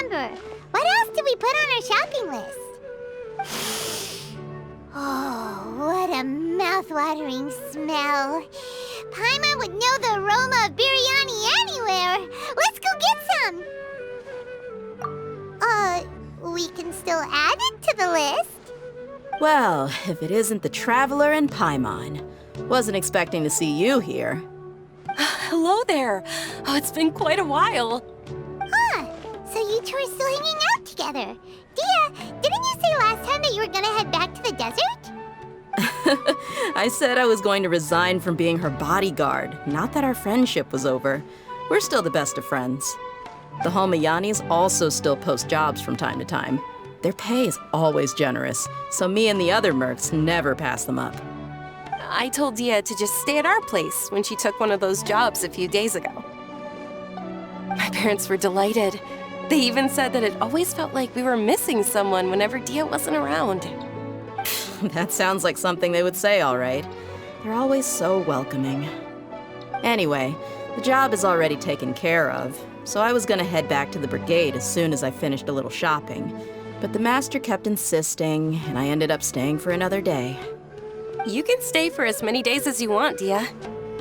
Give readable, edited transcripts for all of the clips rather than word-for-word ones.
remember. What else did we put on our shopping list? Oh, what a mouth-watering smell. Paimon would know the aroma of biryani anywhere. Let's go get some. We can still add it to the list. Well, if it isn't the Traveler and Paimon. Wasn't expecting to see you here. Hello there. Oh, it's been quite a while. Huh, so you two are still hanging out together. Dehya, didn't you say last time that you were gonna head back to the desert? I said I was going to resign from being her bodyguard, not that our friendship was over. We're still the best of friends. The Holmayanis also still post jobs from time to time. Their pay is always generous, so me and the other mercs never pass them up. I told Dehya to just stay at our place when she took one of those jobs a few days ago. My parents were delighted. They even said that it always felt like we were missing someone whenever Dehya wasn't around. That sounds like something they would say, all right. They're always so welcoming. Anyway, the job is already taken care of, so I was gonna head back to the brigade as soon as I finished a little shopping. But the master kept insisting, and I ended up staying for another day. You can stay for as many days as you want, Dehya.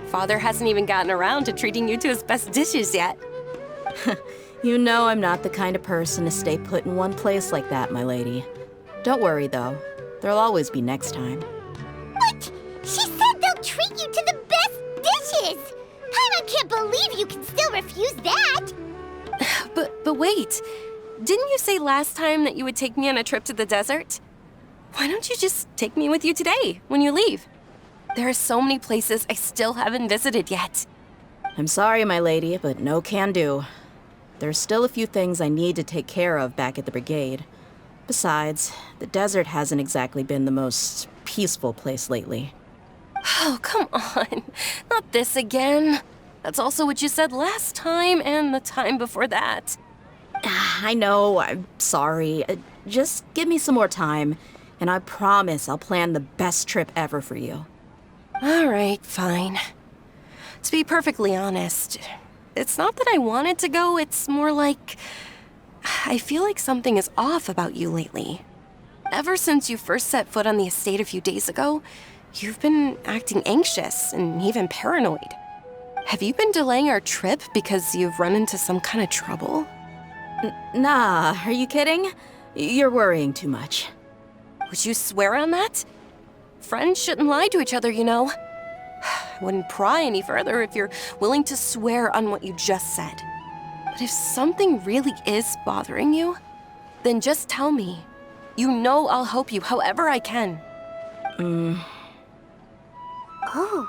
Father hasn't even gotten around to treating you to his best dishes yet. You know I'm not the kind of person to stay put in one place like that, my lady. Don't worry, though. There'll always be next time. What? She said they'll treat you to the best dishes! Paimon can't believe you can still refuse that! But wait. Didn't you say last time that you would take me on a trip to the desert? Why don't you just take me with you today, when you leave? There are so many places I still haven't visited yet. I'm sorry, my lady, but no can do. There's still a few things I need to take care of back at the brigade. Besides, the desert hasn't exactly been the most peaceful place lately. Oh, come on. Not this again. That's also what you said last time and the time before that. I know, I'm sorry. Just give me some more time, and I promise I'll plan the best trip ever for you. All right, fine. To be perfectly honest, it's not that I wanted to go, it's more like I feel like something is off about you lately. Ever since you first set foot on the estate a few days ago, you've been acting anxious and even paranoid. Have you been delaying our trip because you've run into some kind of trouble? Nah, are you kidding? You're worrying too much. Would you swear on that? Friends shouldn't lie to each other, you know. I wouldn't pry any further if you're willing to swear on what you just said. But if something really is bothering you, then just tell me. You know I'll help you however I can. Oh,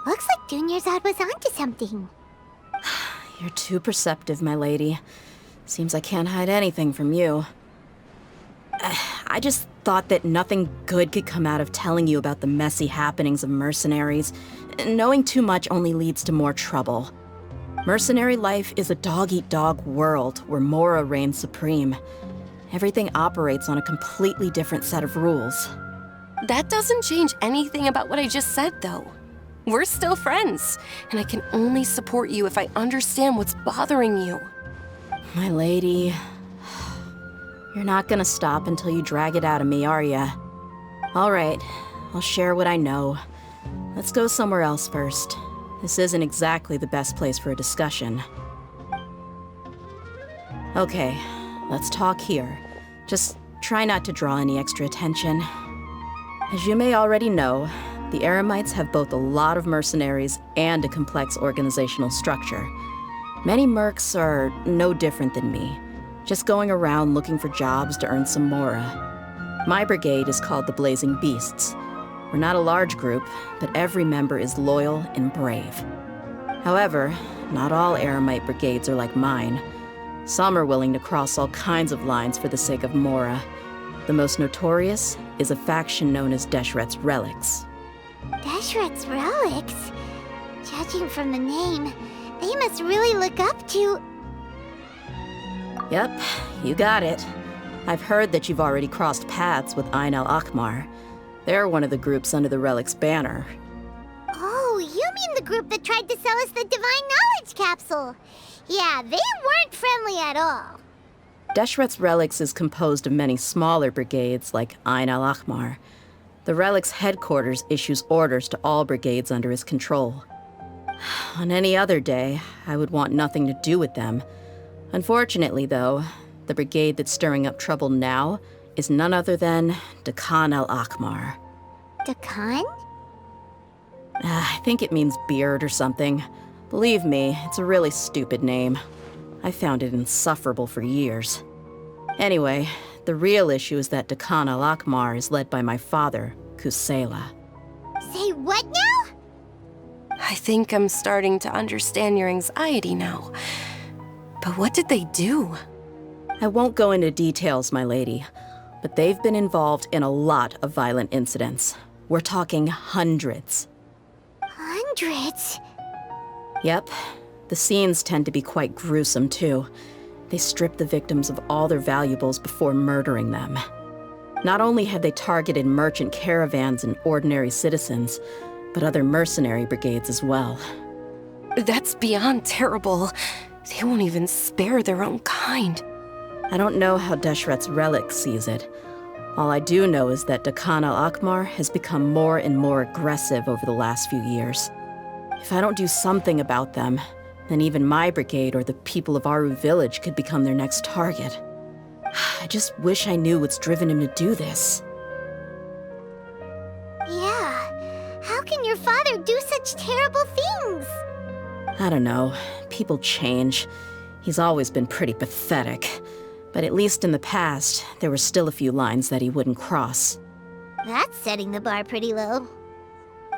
looks like Dunyarzad was onto something. You're too perceptive, my lady. Seems I can't hide anything from you. I just thought that nothing good could come out of telling you about the messy happenings of mercenaries. Knowing too much only leads to more trouble. Mercenary life is a dog-eat-dog world where Mora reigns supreme. Everything operates on a completely different set of rules. That doesn't change anything about what I just said, though. We're still friends, and I can only support you if I understand what's bothering you. My lady, you're not gonna stop until you drag it out of me, are ya? All right, I'll share what I know. Let's go somewhere else first. This isn't exactly the best place for a discussion. Okay, let's talk here. Just try not to draw any extra attention. As you may already know, the Eremites have both a lot of mercenaries and a complex organizational structure. Many mercs are no different than me, just going around looking for jobs to earn some mora. My brigade is called the Blazing Beasts. We're not a large group, but every member is loyal and brave. However, not all Eremite brigades are like mine. Some are willing to cross all kinds of lines for the sake of mora. The most notorious is a faction known as Deshret's Relics. Deshret's Relics? Judging from the name, they must really look up to... Yep, you got it. I've heard that you've already crossed paths with Ain al-Akmar. They're one of the groups under the Relic's banner. Oh, you mean the group that tried to sell us the Divine Knowledge Capsule? Yeah, they weren't friendly at all. Deshret's Relics is composed of many smaller brigades like Ain al-Ahmar. The Relic's headquarters issues orders to all brigades under his control. On any other day, I would want nothing to do with them. Unfortunately, though, the brigade that's stirring up trouble now is none other than Dehya al-Ahmar. Dakan? I think it means beard or something. Believe me, it's a really stupid name. I found it insufferable for years. Anyway, the real issue is that Dehya al-Ahmar is led by my father, Kusela. Say what now? I think I'm starting to understand your anxiety now. But what did they do? I won't go into details, my lady, but they've been involved in a lot of violent incidents. We're talking hundreds. Hundreds? Yep. The scenes tend to be quite gruesome, too. They strip the victims of all their valuables before murdering them. Not only have they targeted merchant caravans and ordinary citizens, but other mercenary brigades as well. That's beyond terrible. They won't even spare their own kind. I don't know how Deshret's Relic sees it. All I do know is that Dehya al-Ahmar has become more and more aggressive over the last few years. If I don't do something about them, then even my brigade or the people of Aru village could become their next target. I just wish I knew what's driven him to do this. Yeah. How can your father do such terrible things? I don't know. People change. He's always been pretty pathetic. But at least in the past, there were still a few lines that he wouldn't cross. That's setting the bar pretty low.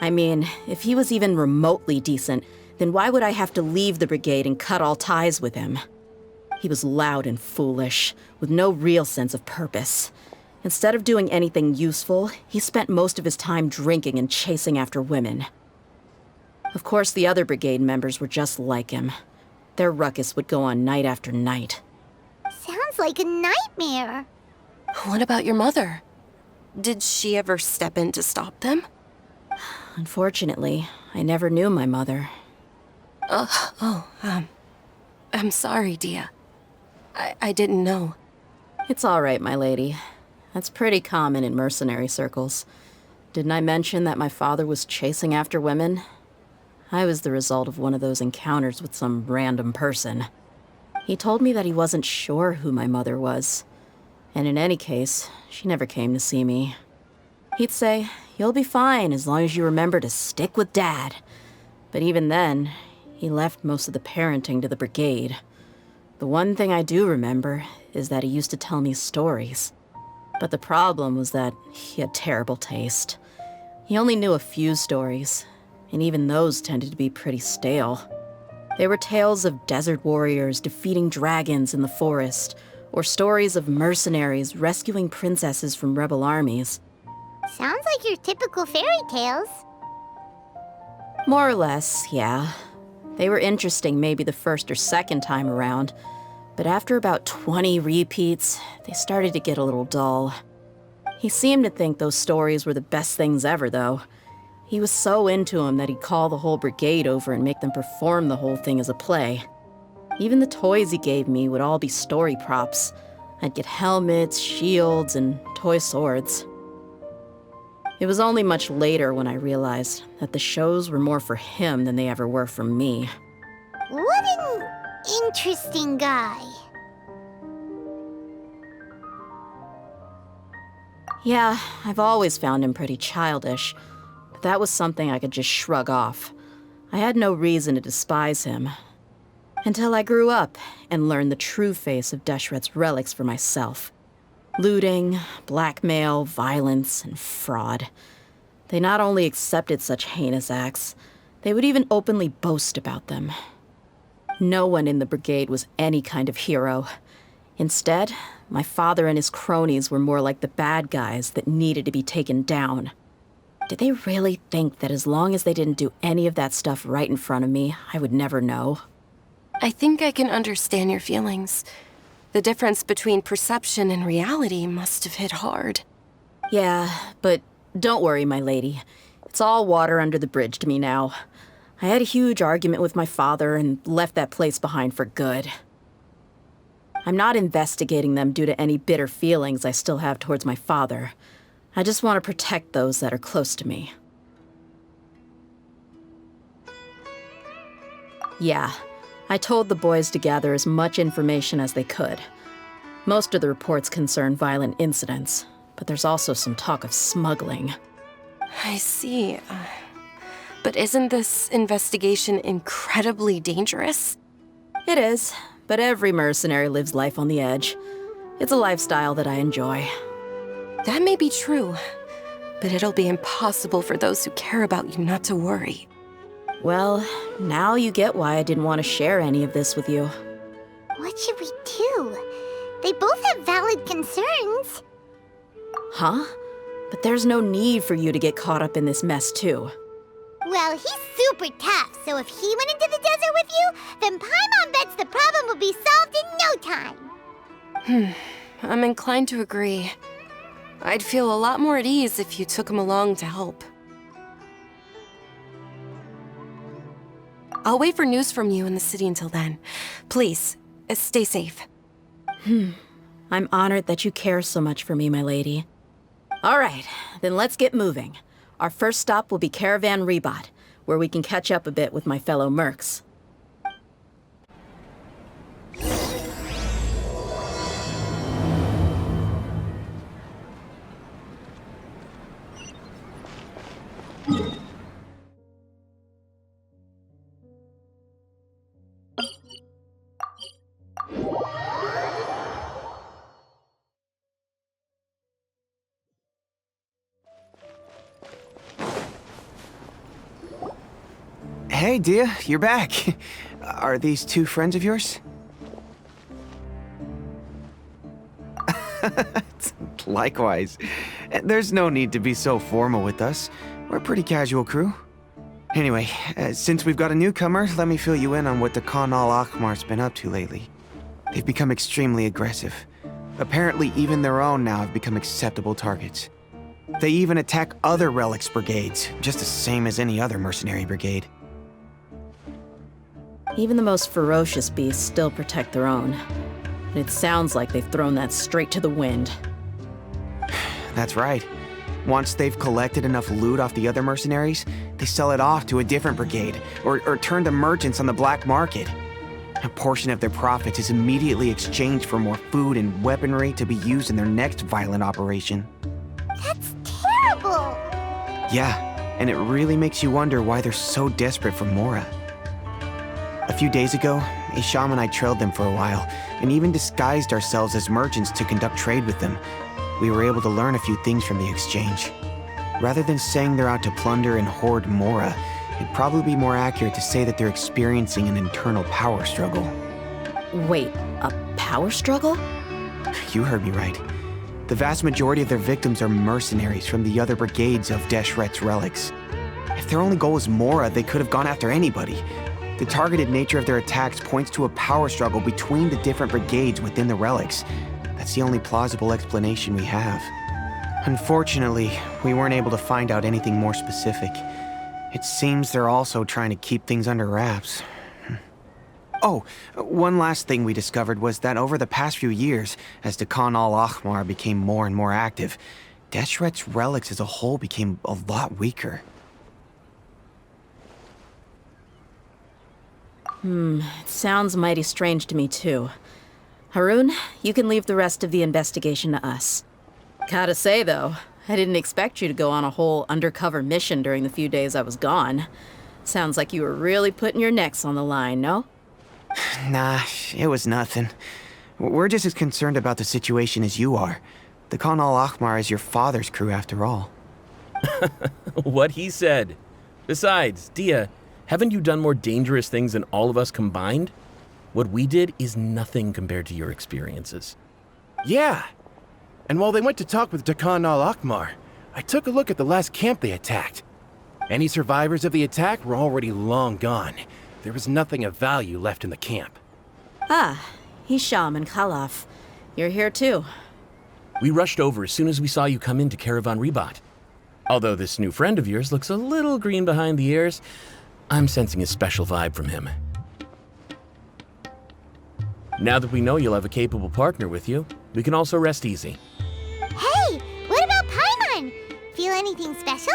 I mean, if he was even remotely decent, then why would I have to leave the brigade and cut all ties with him? He was loud and foolish, with no real sense of purpose. Instead of doing anything useful, he spent most of his time drinking and chasing after women. Of course, the other brigade members were just like him. Their ruckus would go on night after night. Sounds like a nightmare. What about your mother? Did she ever step in to stop them? Unfortunately, I never knew my mother. I'm sorry, Dehya. I didn't know. It's all right, my lady. That's pretty common in mercenary circles. Didn't I mention that my father was chasing after women? I was the result of one of those encounters with some random person. He told me that he wasn't sure who my mother was. And in any case, she never came to see me. He'd say, "You'll be fine as long as you remember to stick with Dad." But even then, he left most of the parenting to the brigade. The one thing I do remember is that he used to tell me stories. But the problem was that he had terrible taste. He only knew a few stories, and even those tended to be pretty stale. They were tales of desert warriors defeating dragons in the forest, or stories of mercenaries rescuing princesses from rebel armies. Sounds like your typical fairy tales. More or less, yeah. They were interesting maybe the first or second time around, but after about 20 repeats, they started to get a little dull. He seemed to think those stories were the best things ever, though. He was so into them that he'd call the whole brigade over and make them perform the whole thing as a play. Even the toys he gave me would all be story props. I'd get helmets, shields, and toy swords. It was only much later when I realized that the shows were more for him than they ever were for me. What an interesting guy. Yeah, I've always found him pretty childish, but that was something I could just shrug off. I had no reason to despise him. Until I grew up and learned the true face of Deshret's Relics for myself. Looting, blackmail, violence, and fraud. They not only accepted such heinous acts, they would even openly boast about them. No one in the brigade was any kind of hero. Instead, my father and his cronies were more like the bad guys that needed to be taken down. Did they really think that as long as they didn't do any of that stuff right in front of me, I would never know? I think I can understand your feelings. The difference between perception and reality must have hit hard. Yeah, but don't worry, my lady. It's all water under the bridge to me now. I had a huge argument with my father and left that place behind for good. I'm not investigating them due to any bitter feelings I still have towards my father. I just want to protect those that are close to me. Yeah, I told the boys to gather as much information as they could. Most of the reports concern violent incidents, but there's also some talk of smuggling. I see. But isn't this investigation incredibly dangerous? It is, but every mercenary lives life on the edge. It's a lifestyle that I enjoy. That may be true, but it'll be impossible for those who care about you not to worry. Well, now you get why I didn't want to share any of this with you. What should we do? They both have valid concerns. Huh? But there's no need for you to get caught up in this mess, too. Well, he's super tough, so if he went into the desert with you, then Paimon bets the problem will be solved in no time. I'm inclined to agree. I'd feel a lot more at ease if you took him along to help. I'll wait for news from you in the city until then. Please, stay safe. I'm honored that you care so much for me, my lady. All right, then let's get moving. Our first stop will be Caravan Rebot, where we can catch up a bit with my fellow mercs. Hey, Dehya, you're back. Are these two friends of yours? Likewise. There's no need to be so formal with us. We're a pretty casual crew. Anyway, since we've got a newcomer, let me fill you in on what the Khan al-Ahmar's been up to lately. They've become extremely aggressive. Apparently, even their own now have become acceptable targets. They even attack other relics brigades, just the same as any other mercenary brigade. Even the most ferocious beasts still protect their own. And it sounds like they've thrown that straight to the wind. That's right. Once they've collected enough loot off the other mercenaries, they sell it off to a different brigade, or turn to merchants on the black market. A portion of their profits is immediately exchanged for more food and weaponry to be used in their next violent operation. That's terrible! Yeah, and it really makes you wonder why they're so desperate for Mora. A few days ago, Isham and I trailed them for a while, and even disguised ourselves as merchants to conduct trade with them. We were able to learn a few things from the exchange. Rather than saying they're out to plunder and hoard Mora, it'd probably be more accurate to say that they're experiencing an internal power struggle. Wait, a power struggle? You heard me right. The vast majority of their victims are mercenaries from the other brigades of Deshret's relics. If their only goal was Mora, they could have gone after anybody. The targeted nature of their attacks points to a power struggle between the different brigades within the relics. That's the only plausible explanation we have. Unfortunately, we weren't able to find out anything more specific. It seems they're also trying to keep things under wraps. Oh, one last thing we discovered was that over the past few years, as the Khan al-Ahmar became more and more active, Deshret's relics as a whole became a lot weaker. It sounds mighty strange to me, too. Harun, you can leave the rest of the investigation to us. Gotta say, though, I didn't expect you to go on a whole undercover mission during the few days I was gone. Sounds like you were really putting your necks on the line, no? Nah, it was nothing. We're just as concerned about the situation as you are. The Khan al-Ahmar is your father's crew, after all. What he said. Besides, Dehya, haven't you done more dangerous things than all of us combined? What we did is nothing compared to your experiences. Yeah. And while they went to talk with Khan al-Ahmar, I took a look at the last camp they attacked. Any survivors of the attack were already long gone. There was nothing of value left in the camp. Ah, Hisham and Khalaf. You're here too. We rushed over as soon as we saw you come into Caravan Rebot. Although this new friend of yours looks a little green behind the ears, I'm sensing a special vibe from him. Now that we know you'll have a capable partner with you, we can also rest easy. Hey, what about Paimon? Feel anything special?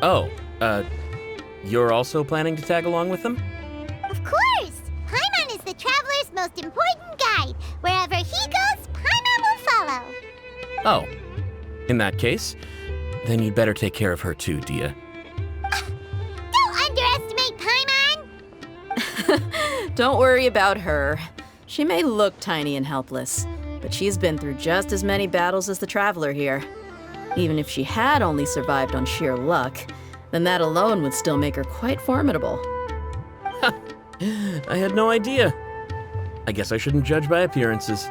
Oh, you're also planning to tag along with them? Of course! Paimon is the traveler's most important guide. Wherever he goes, Paimon will follow. Oh, in that case, then you'd better take care of her too, Dehya. Don't underestimate Paimon! Don't worry about her. She may look tiny and helpless, but she's been through just as many battles as the traveler here. Even if she had only survived on sheer luck, then that alone would still make her quite formidable. I had no idea. I guess I shouldn't judge by appearances.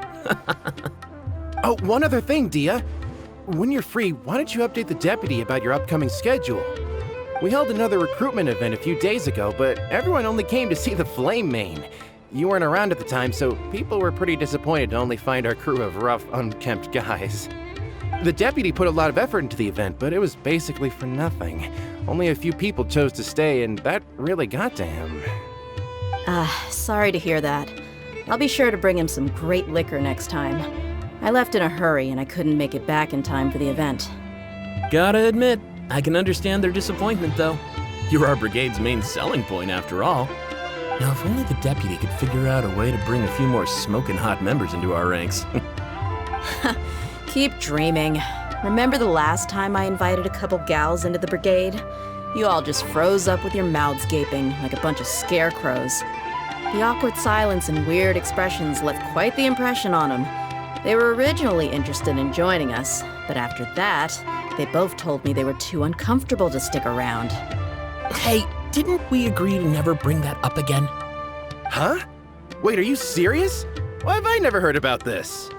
Oh, one other thing, Dehya. When you're free, why don't you update the deputy about your upcoming schedule? We held another recruitment event a few days ago, but everyone only came to see the Flame Mane. You weren't around at the time, so people were pretty disappointed to only find our crew of rough, unkempt guys. The deputy put a lot of effort into the event, but it was basically for nothing. Only a few people chose to stay, and that really got to him. Sorry to hear that. I'll be sure to bring him some great liquor next time. I left in a hurry and I couldn't make it back in time for the event. Gotta admit, I can understand their disappointment, though. You're our brigade's main selling point, after all. Now, if only the deputy could figure out a way to bring a few more smoking hot members into our ranks. Keep dreaming. Remember the last time I invited a couple gals into the brigade? You all just froze up with your mouths gaping like a bunch of scarecrows. The awkward silence and weird expressions left quite the impression on them. They were originally interested in joining us, but after that, they both told me they were too uncomfortable to stick around. Hey, didn't we agree to never bring that up again? Huh? Wait, are you serious? Why have I never heard about this?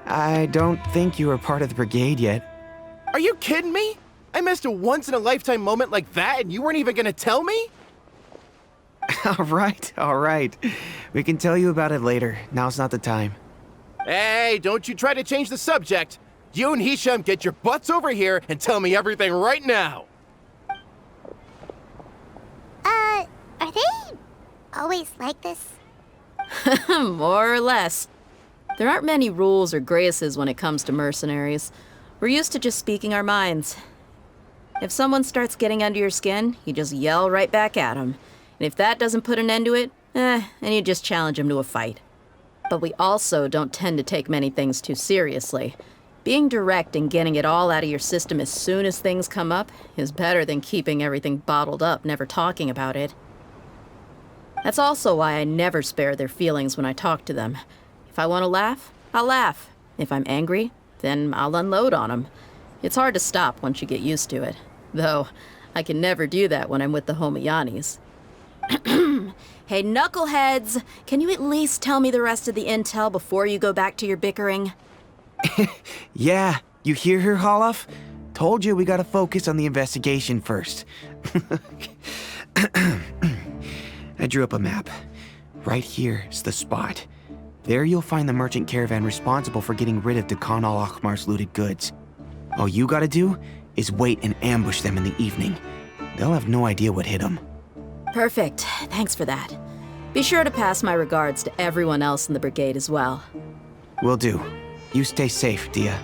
I don't think you were part of the brigade yet. Are you kidding me? I missed a once-in-a-lifetime moment like that and you weren't even gonna tell me? All right. We can tell you about it later. Now's not the time. Hey, don't you try to change the subject. You and Hisham get your butts over here and tell me everything right now. Are they always like this? More or less. There aren't many rules or graces when it comes to mercenaries. We're used to just speaking our minds. If someone starts getting under your skin, you just yell right back at them. And if that doesn't put an end to it, then you just challenge them to a fight. But we also don't tend to take many things too seriously. Being direct and getting it all out of your system as soon as things come up is better than keeping everything bottled up, never talking about it. That's also why I never spare their feelings when I talk to them. If I want to laugh, I'll laugh. If I'm angry, then I'll unload on them. It's hard to stop once you get used to it. Though, I can never do that when I'm with the Homayanis. Hey, knuckleheads! Can you at least tell me the rest of the intel before you go back to your bickering? Yeah, you hear her, Holloff? Told you we gotta focus on the investigation first. I drew up a map. Right here is the spot. There you'll find the merchant caravan responsible for getting rid of Dehya al-Akhmar's looted goods. All you gotta do is wait and ambush them in the evening. They'll have no idea what hit them. Perfect. Thanks for that. Be sure to pass my regards to everyone else in the brigade as well. Will do. You stay safe, Dehya.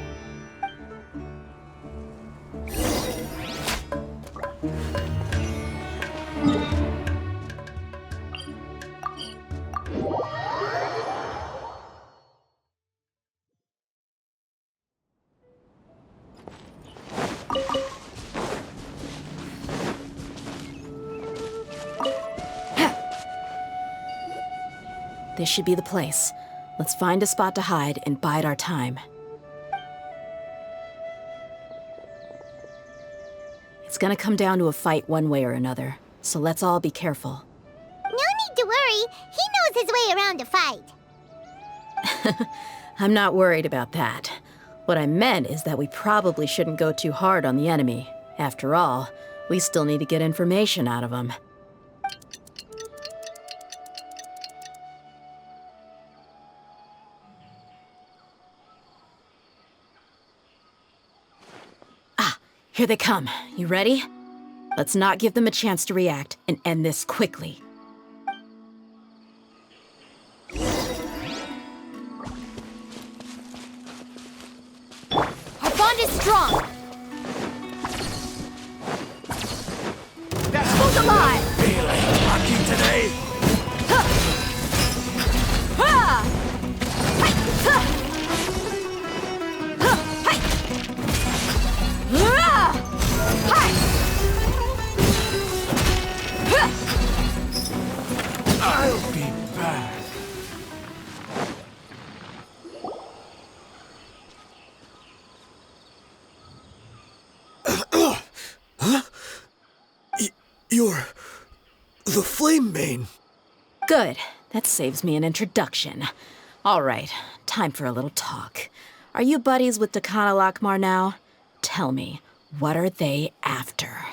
This should be the place. Let's find a spot to hide and bide our time. It's gonna come down to a fight one way or another, so let's all be careful. No need to worry. He knows his way around a fight. I'm not worried about that. What I meant is that we probably shouldn't go too hard on the enemy. After all, we still need to get information out of them. Here they come. You ready? Let's not give them a chance to react and end this quickly. Our bond is strong. Who's alive? Feeling lucky today? I'll be back. You're the Flame Mane. Good. That saves me an introduction. All right, time for a little talk. Are you buddies with Dakana Lakmar now? Tell me, what are they after?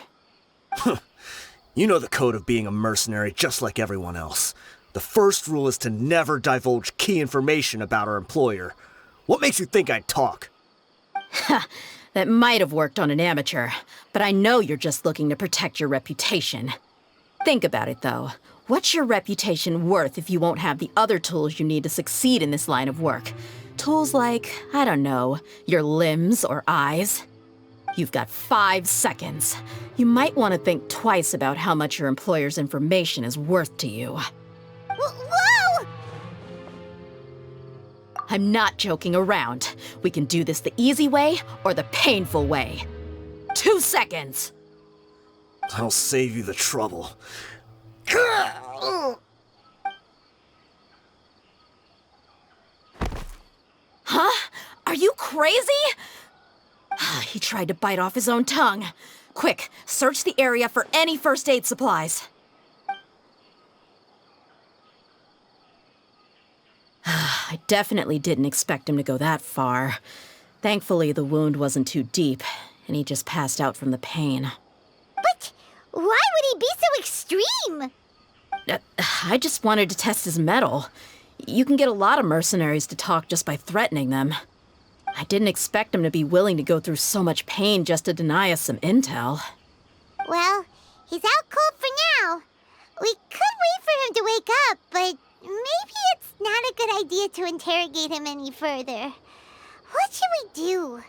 You know the code of being a mercenary just like everyone else. The first rule is to never divulge key information about our employer. What makes you think I'd talk? That might have worked on an amateur, but I know you're just looking to protect your reputation. Think about it, though. What's your reputation worth if you won't have the other tools you need to succeed in this line of work? Tools like, I don't know, your limbs or eyes? You've got 5 seconds. You might want to think twice about how much your employer's information is worth to you. Whoa! I'm not joking around. We can do this the easy way or the painful way. 2 seconds. I'll save you the trouble. Huh? Are you crazy? He tried to bite off his own tongue. Quick, search the area for any first aid supplies. I definitely didn't expect him to go that far. Thankfully, the wound wasn't too deep, and he just passed out from the pain. But why would he be so extreme? I just wanted to test his mettle. You can get a lot of mercenaries to talk just by threatening them. I didn't expect him to be willing to go through so much pain just to deny us some intel. Well, he's out cold for now. We could wait for him to wake up, but maybe it's not a good idea to interrogate him any further. What should we do?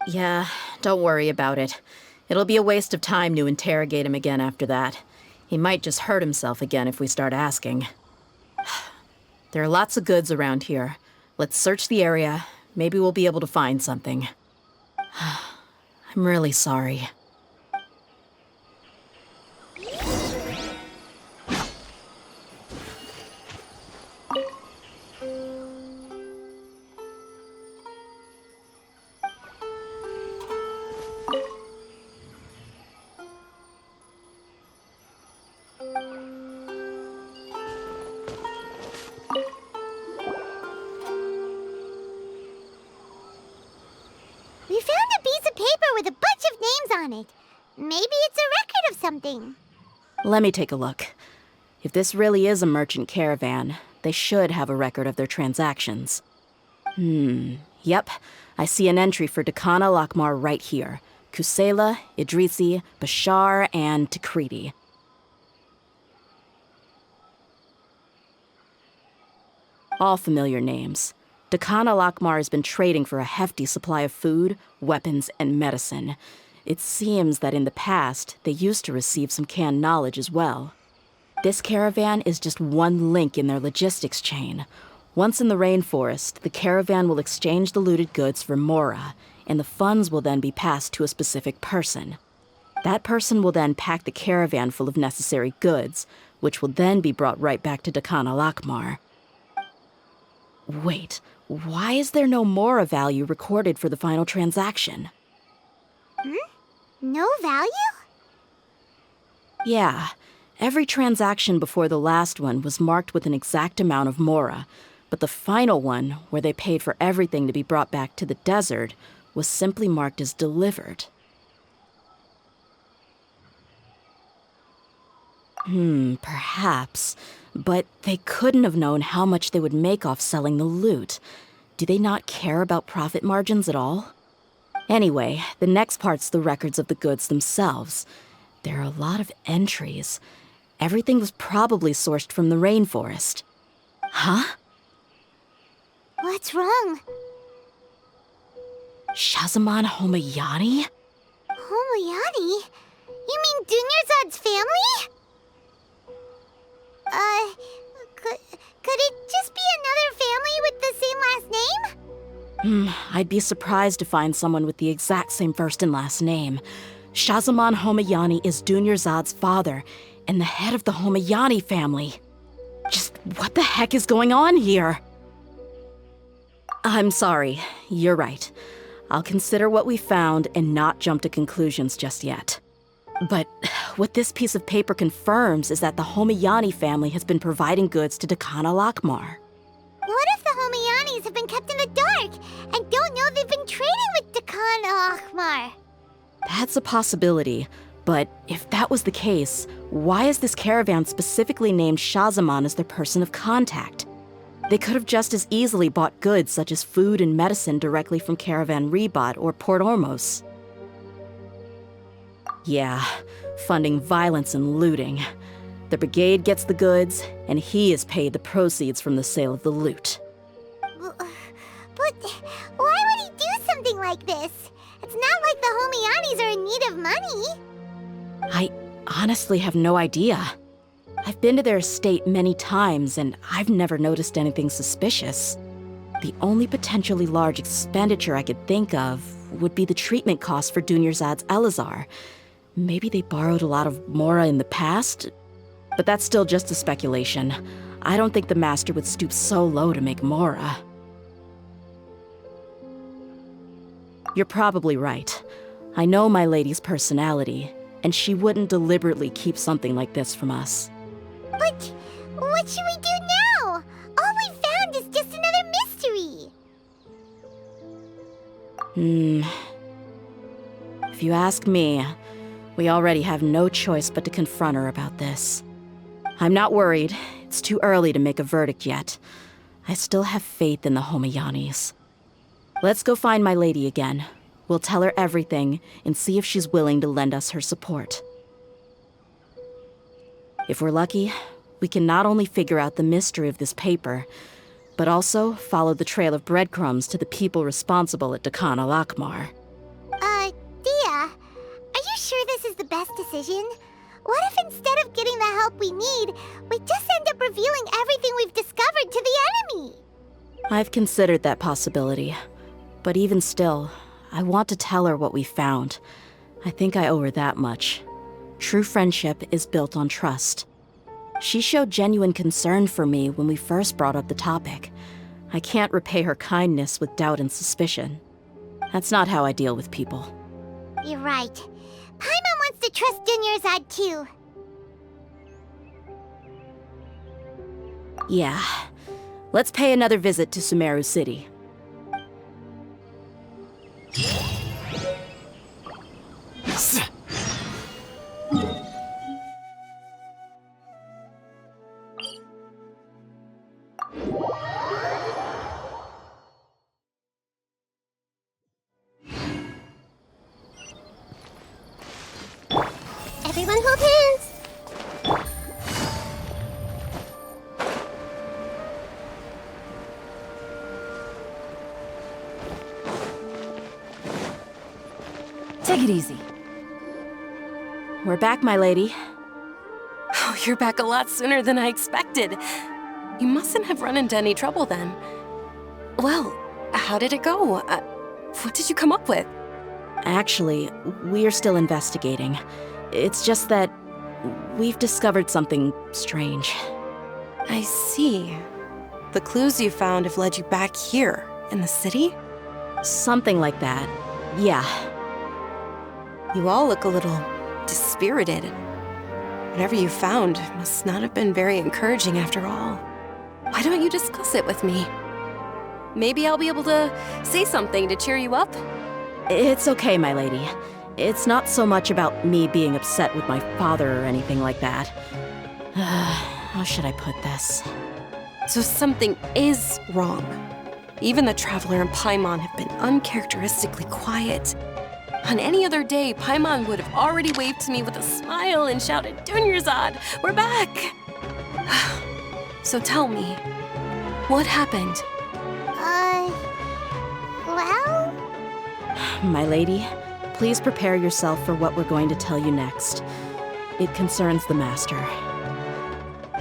Yeah, don't worry about it. It'll be a waste of time to interrogate him again after that. He might just hurt himself again if we start asking. There are lots of goods around here. Let's search the area. Maybe we'll be able to find something. I'm really sorry. We found a piece of paper with a bunch of names on it. Maybe it's a record of something. Let me take a look. If this really is a merchant caravan, they should have a record of their transactions. Yep. I see an entry for Dakana Lakmar right here. Kusela, Idrisi, Bashar, and Takriti. All familiar names. Dakana Lakmar has been trading for a hefty supply of food, weapons, and medicine. It seems that in the past, they used to receive some canned knowledge as well. This caravan is just one link in their logistics chain. Once in the rainforest, the caravan will exchange the looted goods for Mora, and the funds will then be passed to a specific person. That person will then pack the caravan full of necessary goods, which will then be brought right back to Dakana Lakmar. Wait, why is there no Mora value recorded for the final transaction? No value? Yeah, every transaction before the last one was marked with an exact amount of Mora, but the final one, where they paid for everything to be brought back to the desert, was simply marked as delivered. Perhaps. But they couldn't have known how much they would make off selling the loot. Do they not care about profit margins at all? Anyway, the next part's the records of the goods themselves. There are a lot of entries. Everything was probably sourced from the rainforest. Huh? What's wrong? Shazamon Homayani? Homayani? You mean Dunyarzad's family? Could it just be another family with the same last name? I'd be surprised to find someone with the exact same first and last name. Shazamon Homayani is Dunyarzad's father, and the head of the Homayani family. Just what the heck is going on here? I'm sorry, you're right. I'll consider what we found and not jump to conclusions just yet. But what this piece of paper confirms is that the Homayani family has been providing goods to Dakana Lakmar. What if the Homayanis have been kept in the dark and don't know they've been trading with Dakana Lakmar? That's a possibility, but if that was the case, why is this caravan specifically named Shazamon as their person of contact? They could have just as easily bought goods such as food and medicine directly from Caravan Ribat or Port Ormos. Yeah, funding violence and looting. The brigade gets the goods, and he is paid the proceeds from the sale of the loot. But why would he do something like this? It's not like the Homayanis are in need of money. I honestly have no idea. I've been to their estate many times, and I've never noticed anything suspicious. The only potentially large expenditure I could think of would be the treatment costs for Dunyarzad's Elazar. Maybe they borrowed a lot of Mora in the past? But that's still just a speculation. I don't think the Master would stoop so low to make Mora. You're probably right. I know my lady's personality, and she wouldn't deliberately keep something like this from us. But what should we do now? All we found is just another mystery. If you ask me, we already have no choice but to confront her about this. I'm not worried. It's too early to make a verdict yet. I still have faith in the Homayanis. Let's go find my lady again. We'll tell her everything and see if she's willing to lend us her support. If we're lucky, we can not only figure out the mystery of this paper, but also follow the trail of breadcrumbs to the people responsible at Dakana Lakmar. Dehya, are you sure this is the best decision? What if instead of getting the help we need, we just end up revealing everything we've discovered to the enemy? I've considered that possibility, but even still, I want to tell her what we found. I think I owe her that much. True friendship is built on trust. She showed genuine concern for me when we first brought up the topic. I can't repay her kindness with doubt and suspicion. That's not how I deal with people. You're right. Paimon wants to trust Dunyarzad too. Yeah. Let's pay another visit to Sumeru City. Everyone hold hands. Take it easy. We're back, my lady. Oh, you're back a lot sooner than I expected. You mustn't have run into any trouble then. Well, how did it go? What did you come up with? Actually, we're still investigating. It's just that we've discovered something strange. I see. The clues you found have led you back here, in the city? Something like that. Yeah. You all look a little dispirited. Whatever you found must not have been very encouraging after all. Why don't you discuss it with me? Maybe I'll be able to say something to cheer you up? It's okay, my lady. It's not so much about me being upset with my father or anything like that. How should I put this? So something is wrong. Even the Traveler and Paimon have been uncharacteristically quiet. On any other day, Paimon would have already waved to me with a smile and shouted, "Dunyarzad, we're back!" So tell me, what happened? Well? My lady, please prepare yourself for what we're going to tell you next. It concerns the Master.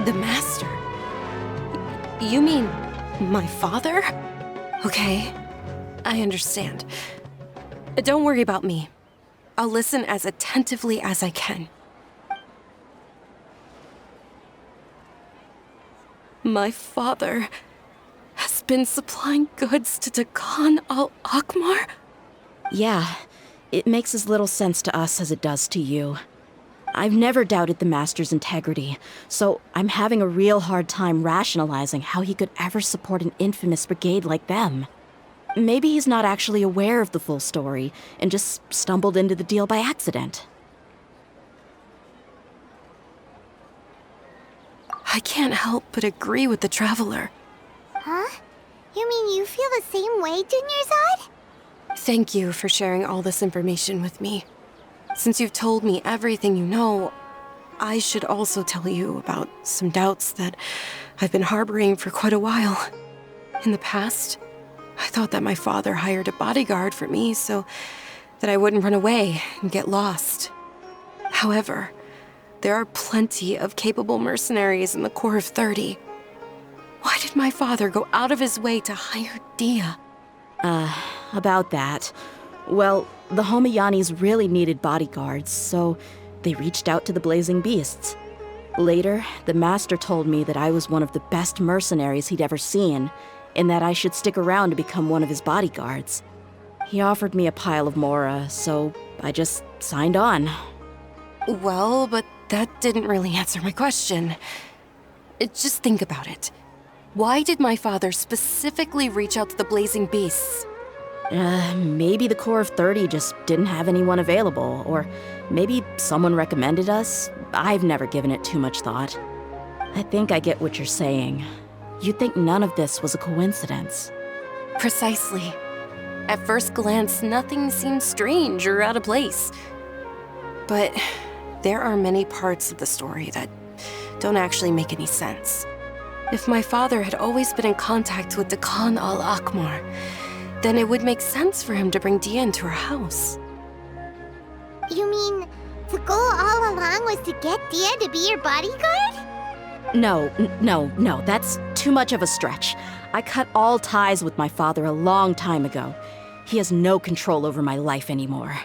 The Master? You mean my father? Okay, I understand. Don't worry about me. I'll listen as attentively as I can. My father has been supplying goods to Dakan al-Akmar? Yeah, it makes as little sense to us as it does to you. I've never doubted the Master's integrity, so I'm having a real hard time rationalizing how he could ever support an infamous brigade like them. Maybe he's not actually aware of the full story and just stumbled into the deal by accident. I can't help but agree with the Traveler. Huh? You mean you feel the same way, Dunyarzad? Thank you for sharing all this information with me. Since you've told me everything you know, I should also tell you about some doubts that I've been harboring for quite a while. In the past, I thought that my father hired a bodyguard for me so that I wouldn't run away and get lost. However, there are plenty of capable mercenaries in the Corps of 30. Why did my father go out of his way to hire Dehya? About that. Well, the Homayanis really needed bodyguards, so they reached out to the Blazing Beasts. Later, the Master told me that I was one of the best mercenaries he'd ever seen, and that I should stick around to become one of his bodyguards. He offered me a pile of mora, so I just signed on. Well, but that didn't really answer my question. Just think about it. Why did my father specifically reach out to the Blazing Beasts? Maybe the Corps of 30 just didn't have anyone available, or maybe someone recommended us. I've never given it too much thought. I think I get what you're saying. You'd think none of this was a coincidence. Precisely. At first glance, nothing seems strange or out of place. But there are many parts of the story that don't actually make any sense. If my father had always been in contact with Dakan al-Akmar, then it would make sense for him to bring Dehya into our house. You mean the goal all along was to get Dehya to be your bodyguard? No, that's too much of a stretch. I cut all ties with my father a long time ago. He has no control over my life anymore.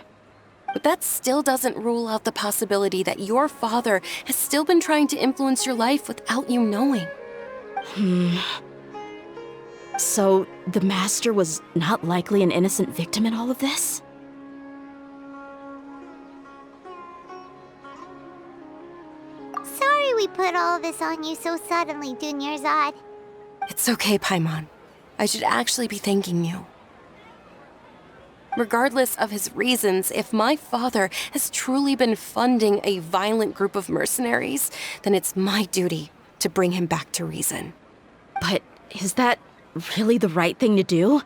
But that still doesn't rule out the possibility that your father has still been trying to influence your life without you knowing. So, the Master was not likely an innocent victim in all of this? Sorry we put all this on you so suddenly, Dunyarzad. It's okay, Paimon. I should actually be thanking you. Regardless of his reasons, if my father has truly been funding a violent group of mercenaries, then it's my duty to bring him back to reason. But is that really the right thing to do?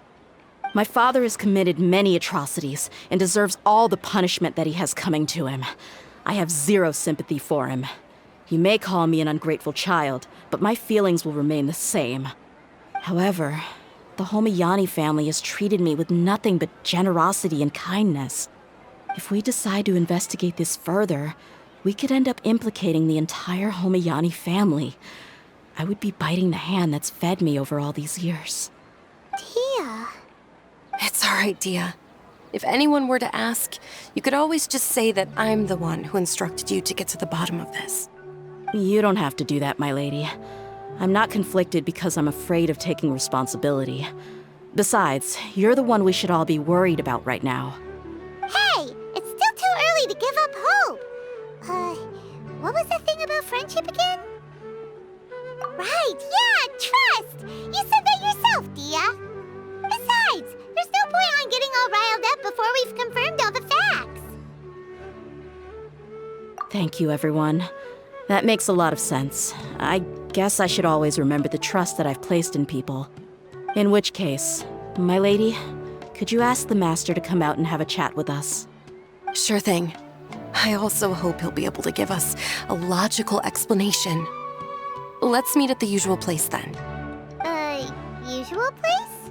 My father has committed many atrocities and deserves all the punishment that he has coming to him. I have zero sympathy for him. You may call me an ungrateful child, but my feelings will remain the same. However, the Homayani family has treated me with nothing but generosity and kindness. If we decide to investigate this further, we could end up implicating the entire Homayani family. I would be biting the hand that's fed me over all these years. Dehya. It's all right, Dehya. If anyone were to ask, you could always just say that I'm the one who instructed you to get to the bottom of this. You don't have to do that, my lady. I'm not conflicted because I'm afraid of taking responsibility. Besides, you're the one we should all be worried about right now. Hey, it's still too early to give up hope. What was that thing about friendship again? Right, yeah, trust! You said that yourself, Dehya. Besides, there's no point on getting all riled up before we've confirmed all the facts. Thank you, everyone. That makes a lot of sense. I guess I should always remember the trust that I've placed in people. In which case, my lady, could you ask the Master to come out and have a chat with us? Sure thing. I also hope he'll be able to give us a logical explanation. Let's meet at the usual place then. Usual place?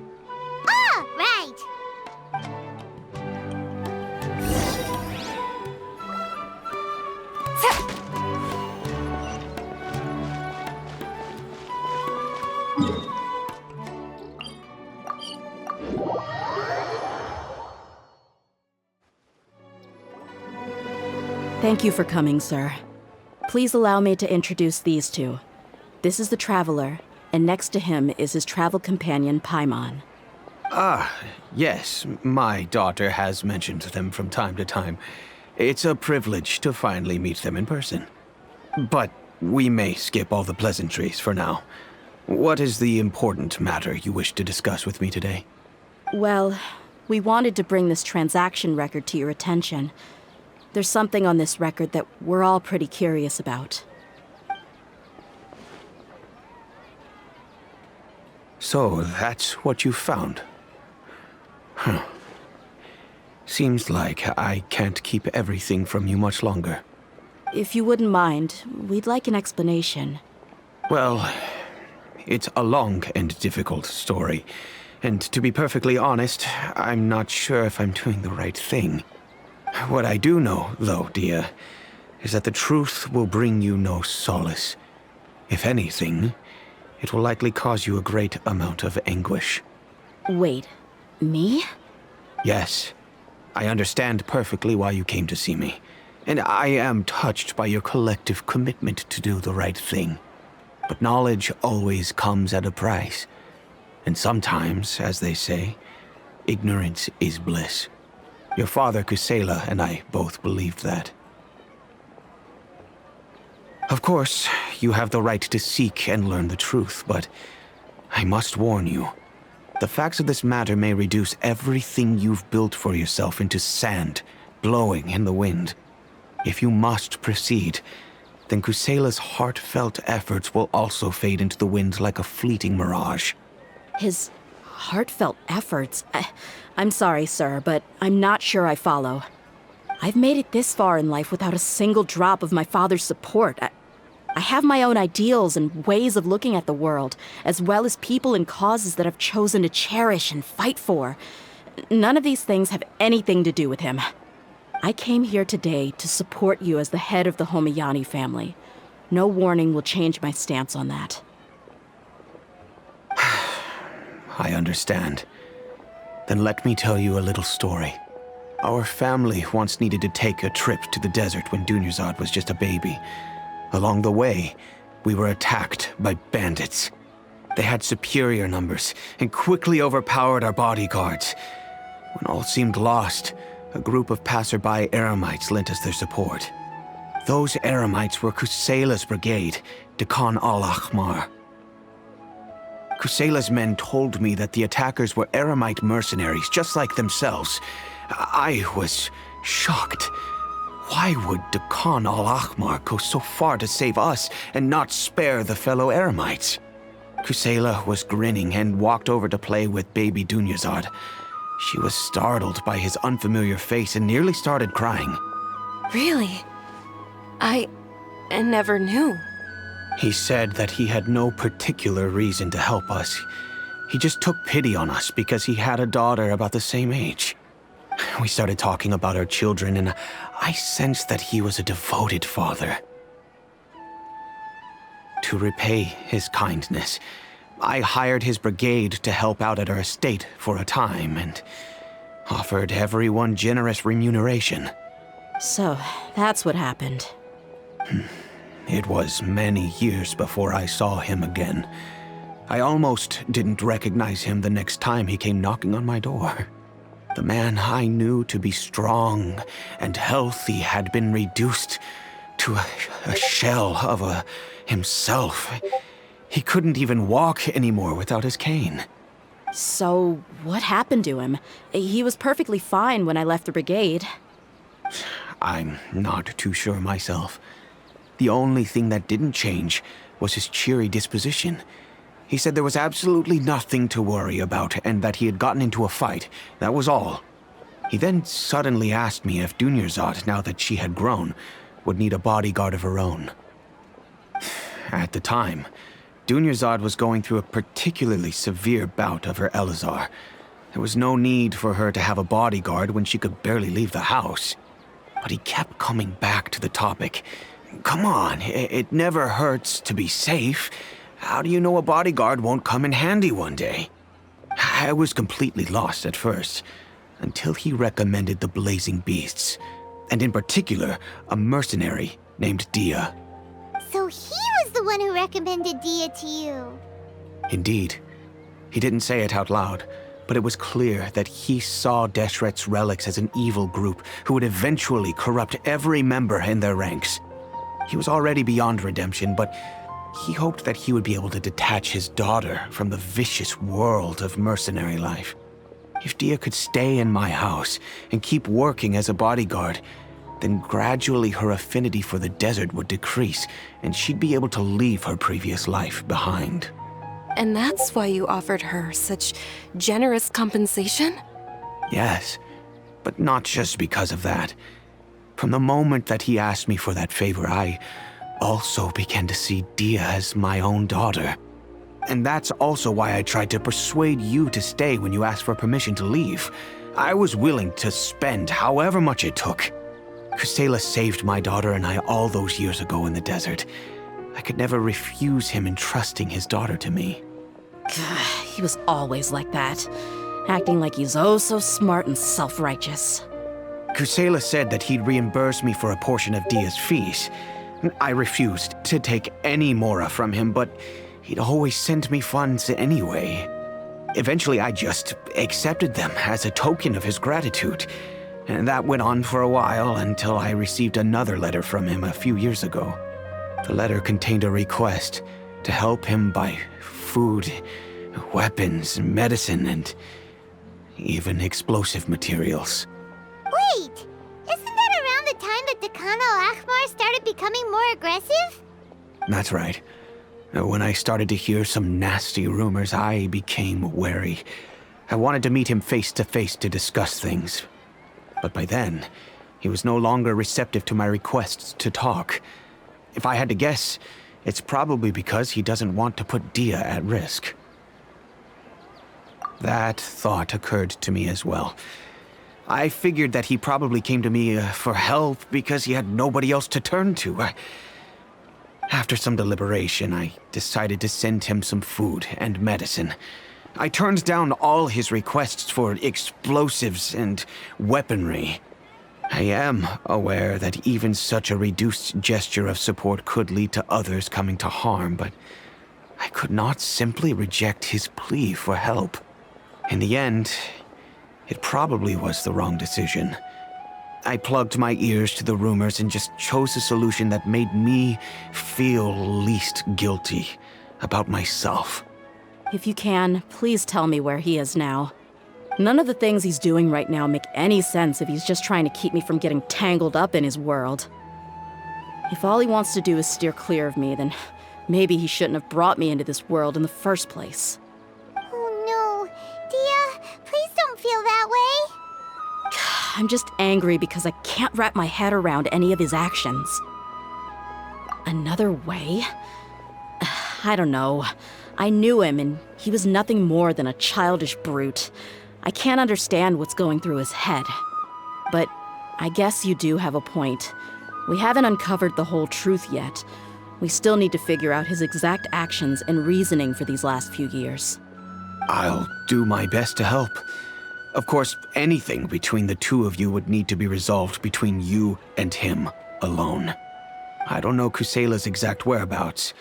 Thank you for coming, sir. Please allow me to introduce these two. This is the Traveler, and next to him is his travel companion, Paimon. Ah, yes, my daughter has mentioned them from time to time. It's a privilege to finally meet them in person. But we may skip all the pleasantries for now. What is the important matter you wish to discuss with me today? Well, we wanted to bring this transaction record to your attention. There's something on this record that we're all pretty curious about. So, that's what you found? Huh. Seems like I can't keep everything from you much longer. If you wouldn't mind, we'd like an explanation. Well, it's a long and difficult story. And to be perfectly honest, I'm not sure if I'm doing the right thing. What I do know, though, Dehya, is that the truth will bring you no solace. If anything, it will likely cause you a great amount of anguish. Wait, me? Yes. I understand perfectly why you came to see me. And I am touched by your collective commitment to do the right thing. But knowledge always comes at a price. And sometimes, as they say, ignorance is bliss. Your father, Kusela, and I both believed that. Of course, you have the right to seek and learn the truth, but I must warn you. The facts of this matter may reduce everything you've built for yourself into sand, blowing in the wind. If you must proceed, then Kusela's heartfelt efforts will also fade into the wind like a fleeting mirage. His heartfelt efforts? I'm sorry, sir, but I'm not sure I follow. I've made it this far in life without a single drop of my father's support. I have my own ideals and ways of looking at the world, as well as people and causes that I've chosen to cherish and fight for. None of these things have anything to do with him. I came here today to support you as the head of the Homayani family. No warning will change my stance on that. I understand. Then let me tell you a little story. Our family once needed to take a trip to the desert when Dunyarzad was just a baby. Along the way, we were attacked by bandits. They had superior numbers and quickly overpowered our bodyguards. When all seemed lost, a group of passerby Eremites lent us their support. Those Eremites were Kusela's brigade, Dehya al-Ahmar. Kusela's men told me that the attackers were Eremite mercenaries, just like themselves. I was shocked. Why would Dehya al-Ahmar go so far to save us and not spare the fellow Eremites? Kusela was grinning and walked over to play with baby Dunyarzad. She was startled by his unfamiliar face and nearly started crying. Really? I never knew. He said that he had no particular reason to help us. He just took pity on us because he had a daughter about the same age. We started talking about our children, and I sensed that he was a devoted father. To repay his kindness, I hired his brigade to help out at our estate for a time and offered everyone generous remuneration. So, that's what happened. It was many years before I saw him again. I almost didn't recognize him the next time he came knocking on my door. The man I knew to be strong and healthy had been reduced to a shell of himself. He couldn't even walk anymore without his cane. So, what happened to him? He was perfectly fine when I left the brigade. I'm not too sure myself. The only thing that didn't change was his cheery disposition. He said there was absolutely nothing to worry about and that he had gotten into a fight. That was all. He then suddenly asked me if Dunyarzad, now that she had grown, would need a bodyguard of her own. At the time, Dunyarzad was going through a particularly severe bout of her Elazar. There was no need for her to have a bodyguard when she could barely leave the house. But he kept coming back to the topic. Come on, it never hurts to be safe. How do you know a bodyguard won't come in handy one day? I was completely lost at first, until he recommended the Blazing Beasts, and in particular, a mercenary named Dehya. So he was the one who recommended Dehya to you. Indeed. He didn't say it out loud, but it was clear that he saw Deshret's relics as an evil group who would eventually corrupt every member in their ranks. He was already beyond redemption, but he hoped that he would be able to detach his daughter from the vicious world of mercenary life. If Dehya could stay in my house and keep working as a bodyguard, then gradually her affinity for the desert would decrease, and she'd be able to leave her previous life behind. And that's why you offered her such generous compensation? Yes, but not just because of that. From the moment that he asked me for that favor, I also began to see Dehya as my own daughter. And that's also why I tried to persuade you to stay when you asked for permission to leave. I was willing to spend however much it took. Kusela saved my daughter and I all those years ago in the desert. I could never refuse him entrusting his daughter to me. He was always like that, acting like he's oh so smart and self-righteous. Kusela said that he'd reimburse me for a portion of Dehya's fees. I refused to take any mora from him, but he'd always send me funds anyway. Eventually, I just accepted them as a token of his gratitude. And that went on for a while until I received another letter from him a few years ago. The letter contained a request to help him buy food, weapons, medicine, and even explosive materials. Wait! Isn't that around the time that Dekhan al-Akhmar started becoming more aggressive? That's right. When I started to hear some nasty rumors, I became wary. I wanted to meet him face to face to discuss things. But by then, he was no longer receptive to my requests to talk. If I had to guess, it's probably because he doesn't want to put Dehya at risk. That thought occurred to me as well. I figured that he probably came to me for help because he had nobody else to turn to. After some deliberation, I decided to send him some food and medicine. I turned down all his requests for explosives and weaponry. I am aware that even such a reduced gesture of support could lead to others coming to harm, but I could not simply reject his plea for help. In the end, it probably was the wrong decision. I plugged my ears to the rumors and just chose a solution that made me feel least guilty about myself. If you can, please tell me where he is now. None of the things he's doing right now make any sense if he's just trying to keep me from getting tangled up in his world. If all he wants to do is steer clear of me, then maybe he shouldn't have brought me into this world in the first place. Oh no. Dehya, please don't feel that way. I'm just angry because I can't wrap my head around any of his actions. Another way? I don't know. I knew him, and he was nothing more than a childish brute. I can't understand what's going through his head. But I guess you do have a point. We haven't uncovered the whole truth yet. We still need to figure out his exact actions and reasoning for these last few years. I'll do my best to help. Of course, anything between the two of you would need to be resolved between you and him alone. I don't know Kusela's exact whereabouts.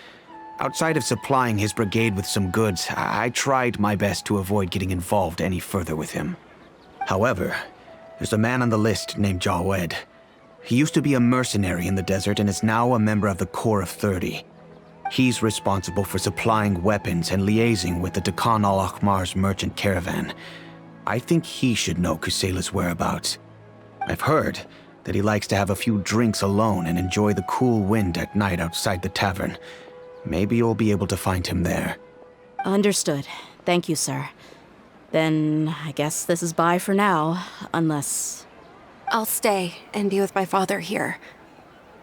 Outside of supplying his brigade with some goods, I tried my best to avoid getting involved any further with him. However, there's a man on the list named Jawed. He used to be a mercenary in the desert and is now a member of the Corps of 30. He's responsible for supplying weapons and liaising with the Dekhan al-Akhmar's merchant caravan. I think he should know Kusela's whereabouts. I've heard that he likes to have a few drinks alone and enjoy the cool wind at night outside the tavern. Maybe you'll be able to find him there. Understood. Thank you, sir. Then I guess this is bye for now, unless... I'll stay and be with my father here.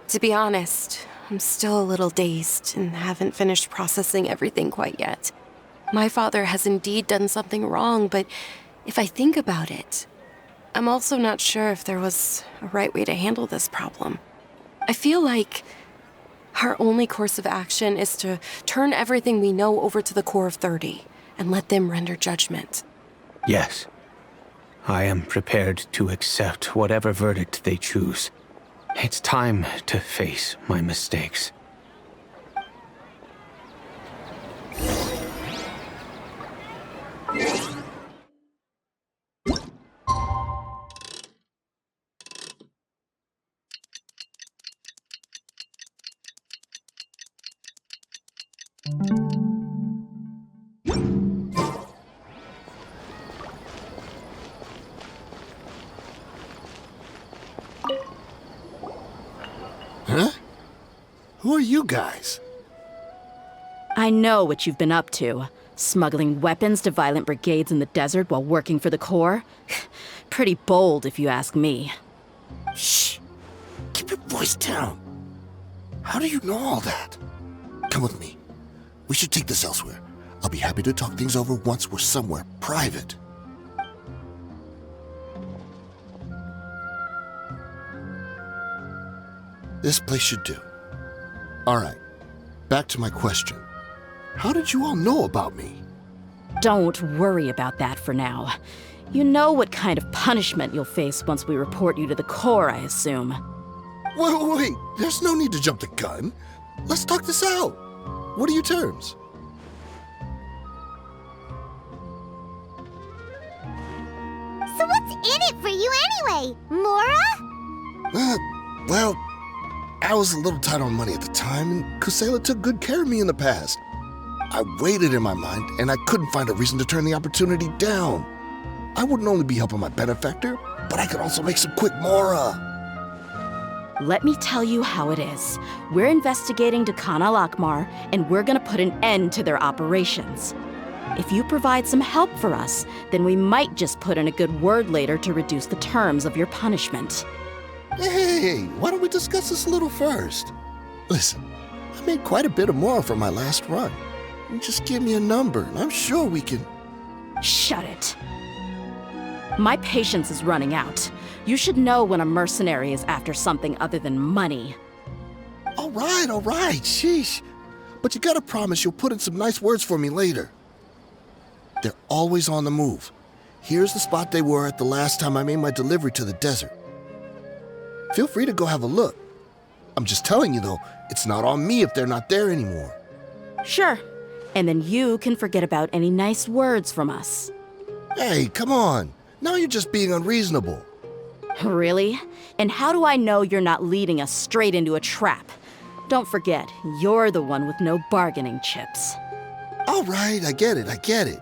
To be honest, I'm still a little dazed and haven't finished processing everything quite yet. My father has indeed done something wrong, but if I think about it, I'm also not sure if there was a right way to handle this problem. I feel like our only course of action is to turn everything we know over to the Corps of 30 and let them render judgment. Yes. I am prepared to accept whatever verdict they choose. It's time to face my mistakes. Huh? Who are you guys? I know what you've been up to. Smuggling weapons to violent brigades in the desert while working for the Corps? Pretty bold, if you ask me. Shh! Keep your voice down. How do you know all that? Come with me. We should take this elsewhere. I'll be happy to talk things over once we're somewhere private. This place should do. All right. Back to my question. How did you all know about me? Don't worry about that for now. You know what kind of punishment you'll face once we report you to the Corps, I assume. Wait. There's no need to jump the gun. Let's talk this out. What are your terms? So what's in it for you anyway, Mora? Well, I was a little tight on money at the time, and Kusela took good care of me in the past. I weighed it in my mind, and I couldn't find a reason to turn the opportunity down. I wouldn't only be helping my benefactor, but I could also make some quick Mora. Let me tell you how it is. We're investigating Dehya Lakmar, and we're gonna put an end to their operations. If you provide some help for us, then we might just put in a good word later to reduce the terms of your punishment. Hey, why don't we discuss this a little first? Listen, I made quite a bit of Mora from my last run. You just give me a number, and I'm sure we can... Shut it. My patience is running out. You should know when a mercenary is after something other than money. All right, sheesh. But you gotta promise you'll put in some nice words for me later. They're always on the move. Here's the spot they were at the last time I made my delivery to the desert. Feel free to go have a look. I'm just telling you though, it's not on me if they're not there anymore. Sure. And then you can forget about any nice words from us. Hey, come on. Now you're just being unreasonable. Really? And how do I know you're not leading us straight into a trap? Don't forget, you're the one with no bargaining chips. All right, I get it.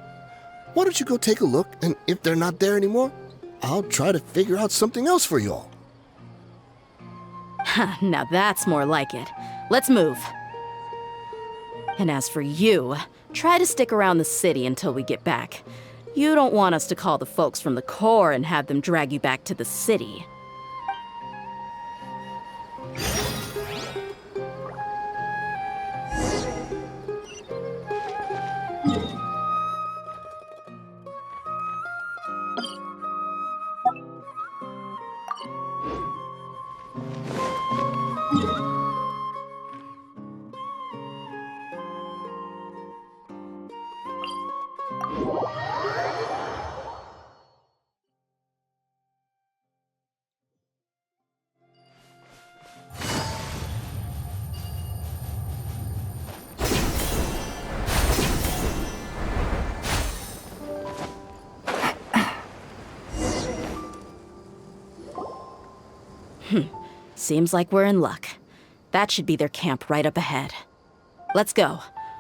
Why don't you go take a look, and if they're not there anymore, I'll try to figure out something else for y'all. Now that's more like it. Let's move. And as for you, try to stick around the city until we get back. You don't want us to call the folks from the Corps and have them drag you back to the city. Seems like we're in luck. That should be their camp right up ahead. Let's go.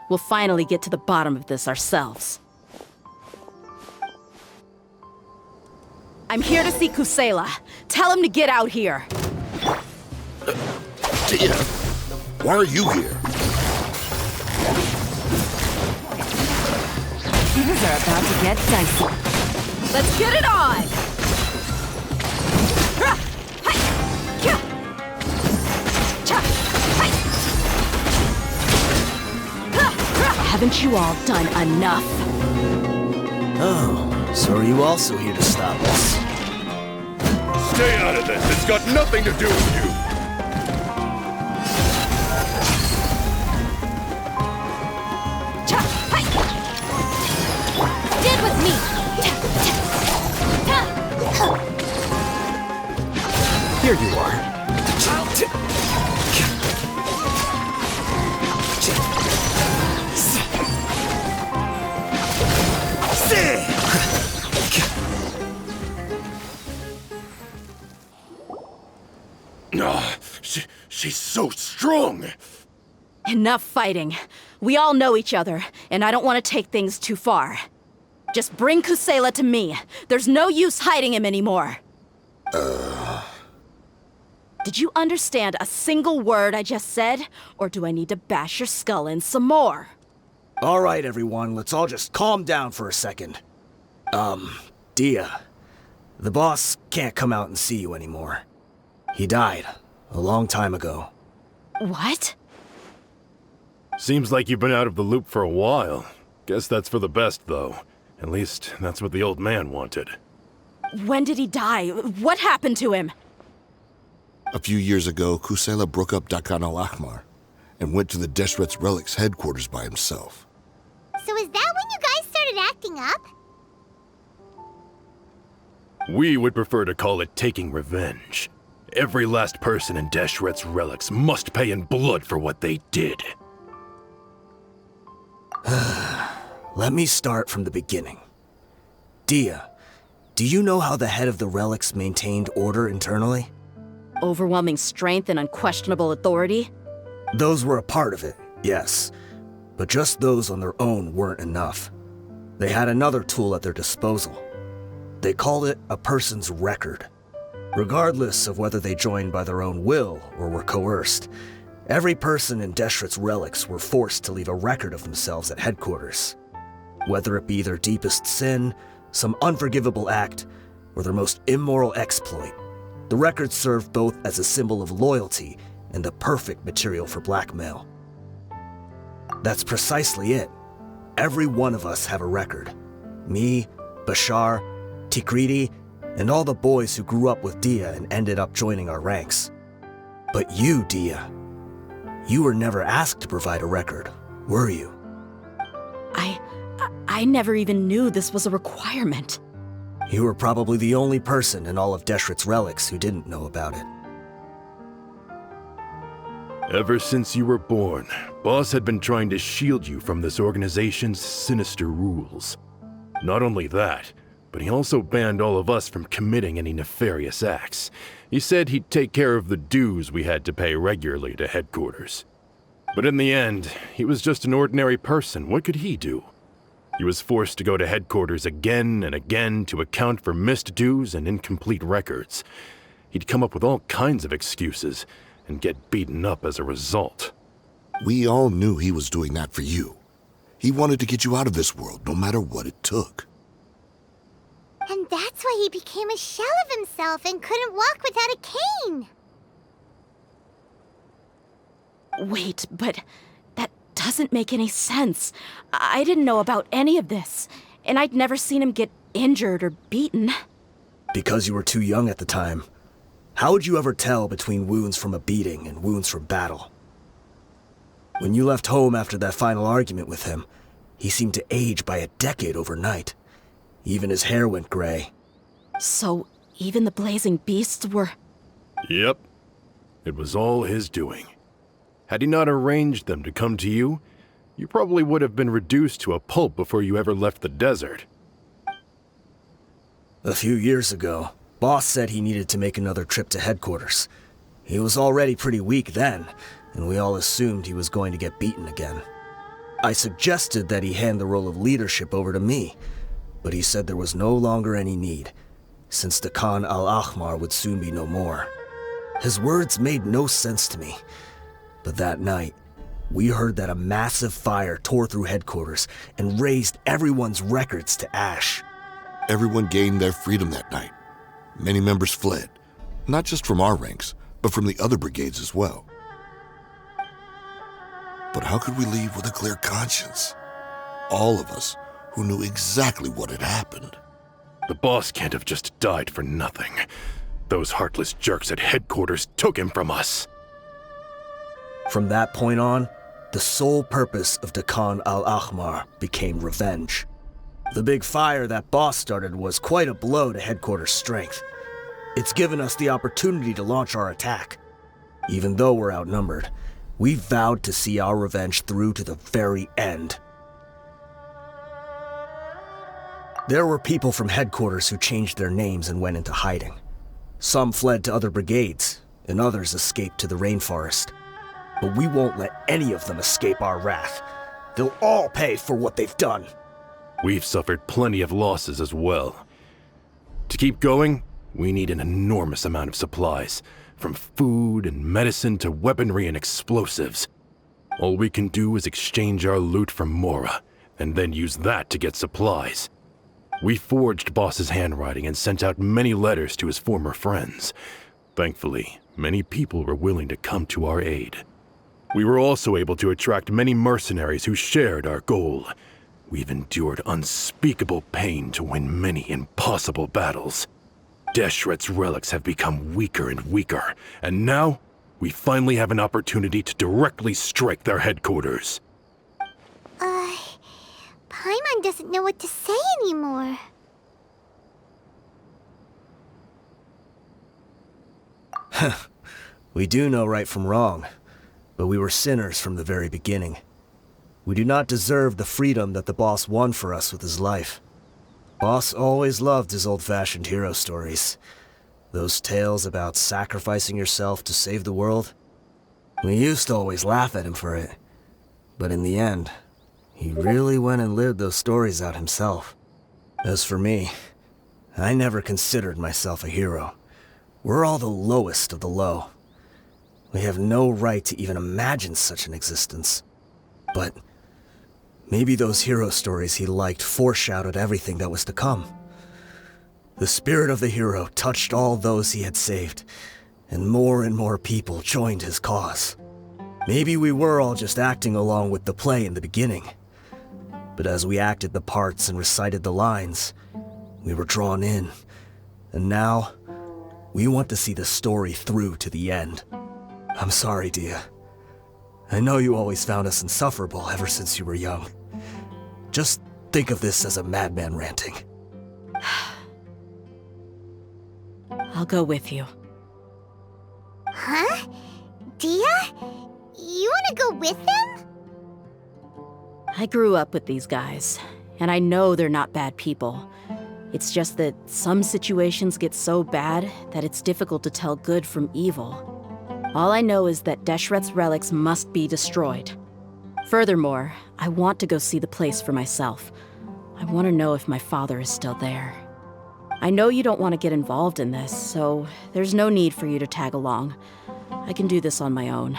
We'll finally get to the bottom of this ourselves. I'm here to see Kusela. Tell him to get out here. Dehya, why are you here? Things are about to get dicey. Let's get it on! Haven't you all done enough? Oh, so are you also here to stop us? Stay out of this! It's got nothing to do with you! Stand with me! here you are. She's so strong. Enough fighting. We all know each other, and I don't want to take things too far. Just bring Kusela to me. There's no use hiding him anymore. Did you understand a single word I just said? Or do I need to bash your skull in some more? All right, everyone, let's all just calm down for a second. Dehya, the boss can't come out and see you anymore. He died a long time ago. What? Seems like you've been out of the loop for a while. Guess that's for the best, though. At least, that's what the old man wanted. When did he die? What happened to him? A few years ago, Kusela broke up Dakan al-Ahmar and went to the Deshret's Relics headquarters by himself. So is that when you guys started acting up? We would prefer to call it taking revenge. Every last person in Deshret's Relics must pay in blood for what they did. Let me start from the beginning. Dehya, do you know how the head of the Relics maintained order internally? Overwhelming strength and unquestionable authority? Those were a part of it, yes. But just those on their own weren't enough. They had another tool at their disposal. They called it a person's record. Regardless of whether they joined by their own will or were coerced, every person in Deshret's Relics were forced to leave a record of themselves at headquarters. Whether it be their deepest sin, some unforgivable act, or their most immoral exploit, the record served both as a symbol of loyalty and the perfect material for blackmail. That's precisely it. Every one of us have a record. Me, Bashar, Tikriti, and all the boys who grew up with Dehya and ended up joining our ranks. But you, Dehya, you were never asked to provide a record, were you? I never even knew this was a requirement. You were probably the only person in all of Deshret's Relics who didn't know about it. Ever since you were born, Boss had been trying to shield you from this organization's sinister rules. Not only that, but he also banned all of us from committing any nefarious acts. He said he'd take care of the dues we had to pay regularly to headquarters. But in the end, he was just an ordinary person. What could he do? He was forced to go to headquarters again and again to account for missed dues and incomplete records. He'd come up with all kinds of excuses and get beaten up as a result. We all knew he was doing that for you. He wanted to get you out of this world, no matter what it took. And that's why he became a shell of himself and couldn't walk without a cane. Wait, but that doesn't make any sense. I didn't know about any of this, and I'd never seen him get injured or beaten. Because you were too young at the time. How would you ever tell between wounds from a beating and wounds from battle? When you left home after that final argument with him, he seemed to age by a decade overnight. Even his hair went gray. So, even the blazing beasts were... Yep. It was all his doing. Had he not arranged them to come to you, you probably would have been reduced to a pulp before you ever left the desert. A few years ago, Boss said he needed to make another trip to headquarters. He was already pretty weak then, and we all assumed he was going to get beaten again. I suggested that he hand the role of leadership over to me, but he said there was no longer any need, since the Khan al-Ahmar would soon be no more. His words made no sense to me, but that night, we heard that a massive fire tore through headquarters and razed everyone's records to ash. Everyone gained their freedom that night. Many members fled, not just from our ranks, but from the other brigades as well. But how could we leave with a clear conscience? All of us who knew exactly what had happened. The boss can't have just died for nothing. Those heartless jerks at headquarters took him from us. From that point on, the sole purpose of Dakan al-Ahmar became revenge. The big fire that Boss started was quite a blow to headquarters' strength. It's given us the opportunity to launch our attack. Even though we're outnumbered, we vowed to see our revenge through to the very end. There were people from headquarters who changed their names and went into hiding. Some fled to other brigades, and others escaped to the rainforest. But we won't let any of them escape our wrath. They'll all pay for what they've done. We've suffered plenty of losses as well. To keep going, we need an enormous amount of supplies, from food and medicine to weaponry and explosives. All we can do is exchange our loot from Mora, and then use that to get supplies. We forged Boss's handwriting and sent out many letters to his former friends. Thankfully, many people were willing to come to our aid. We were also able to attract many mercenaries who shared our goal. We've endured unspeakable pain to win many impossible battles. Deshret's relics have become weaker and weaker, and now we finally have an opportunity to directly strike their headquarters. Paimon doesn't know what to say anymore. We do know right from wrong, but we were sinners from the very beginning. We do not deserve the freedom that the boss won for us with his life. Boss always loved his old-fashioned hero stories. Those tales about sacrificing yourself to save the world. We used to always laugh at him for it. But in the end, he really went and lived those stories out himself. As for me, I never considered myself a hero. We're all the lowest of the low. We have no right to even imagine such an existence. But maybe those hero stories he liked foreshadowed everything that was to come. The spirit of the hero touched all those he had saved, and more people joined his cause. Maybe we were all just acting along with the play in the beginning. But as we acted the parts and recited the lines, we were drawn in. And now, we want to see the story through to the end. I'm sorry, Dehya. I know you always found us insufferable ever since you were young. Just think of this as a madman ranting. I'll go with you. Huh? Dehya? You want to go with them? I grew up with these guys, and I know they're not bad people. It's just that some situations get so bad that it's difficult to tell good from evil. All I know is that Deshret's relics must be destroyed. Furthermore, I want to go see the place for myself. I want to know if my father is still there. I know you don't want to get involved in this, so there's no need for you to tag along. I can do this on my own.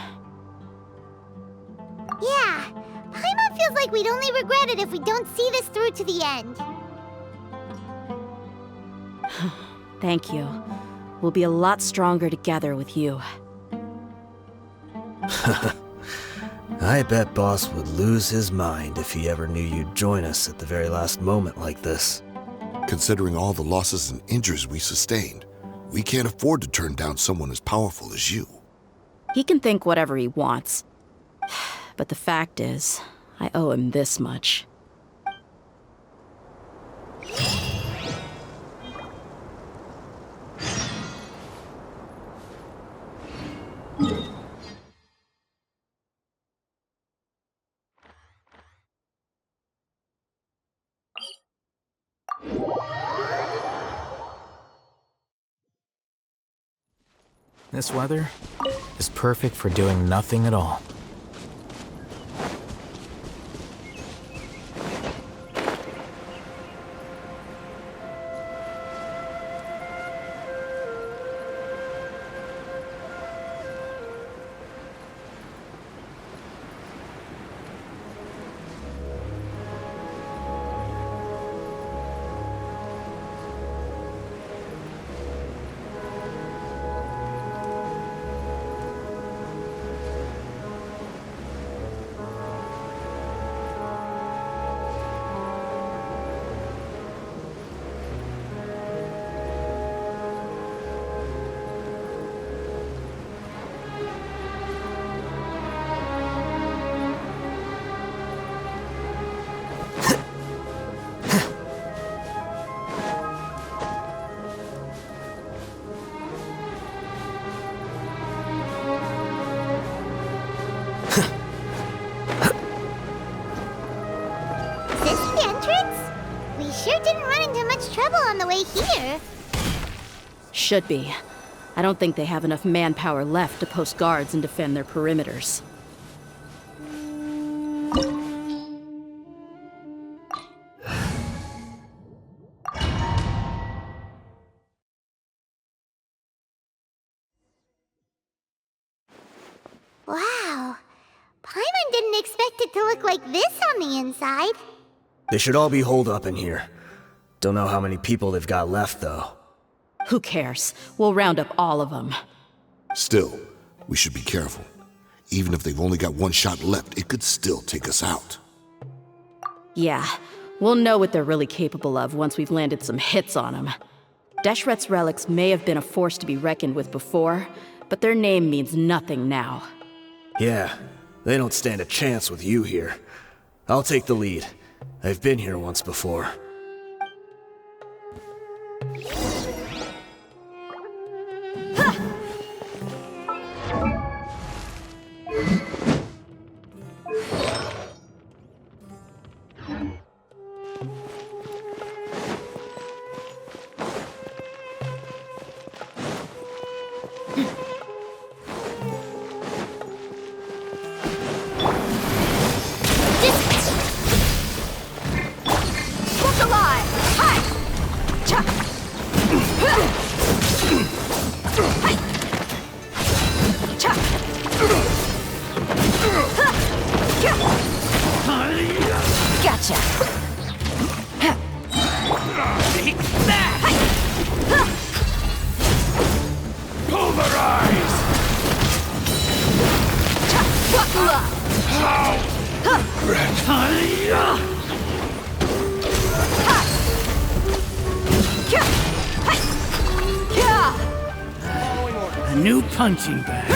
Yeah, Paimon feels like we'd only regret it if we don't see this through to the end. Thank you. We'll be a lot stronger together with you. I bet Boss would lose his mind if he ever knew you'd join us at the very last moment like this. Considering all the losses and injuries we sustained, we can't afford to turn down someone as powerful as you. He can think whatever he wants. But the fact is, I owe him this much. This weather is perfect for doing nothing at all. trouble on the way here. Should be. I don't think they have enough manpower left to post guards and defend their perimeters. Wow. Paimon didn't expect it to look like this on the inside. They should all be holed up in here. Don't know how many people they've got left, though. Who cares? We'll round up all of them. Still, we should be careful. Even if they've only got one shot left, it could still take us out. Yeah, we'll know what they're really capable of once we've landed some hits on them. Deshret's relics may have been a force to be reckoned with before, but their name means nothing now. Yeah, they don't stand a chance with you here. I'll take the lead. I've been here once before. A new punching bag.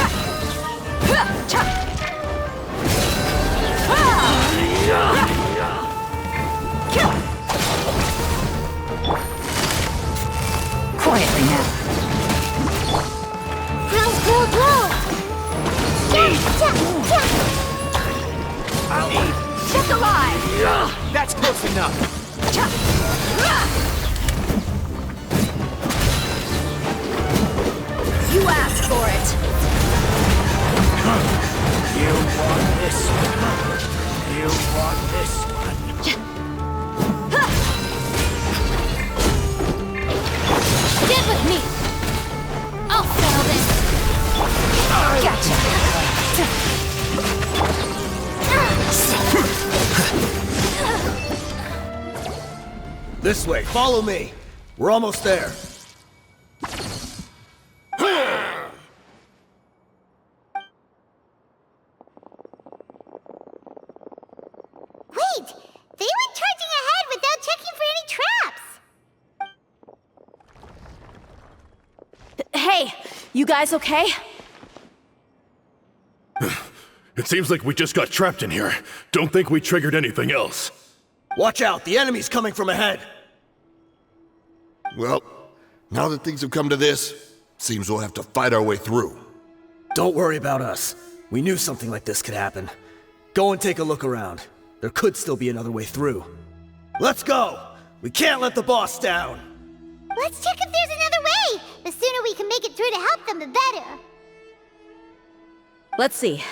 Quietly now. Grow! Check alive! That's close enough. You asked for it. You want this one. You want this one. Get with me! I'll settle this! This way, follow me. We're almost there. Wait! They went charging ahead without checking for any traps! Hey, you guys okay? It seems like we just got trapped in here. Don't think we triggered anything else. Watch out, the enemy's coming from ahead. Well, now that things have come to this, seems we'll have to fight our way through. Don't worry about us. We knew something like this could happen. Go and take a look around. There could still be another way through. Let's go! We can't let the boss down! Let's check if there's another way! The sooner we can make it through to help them, the better! Let's see.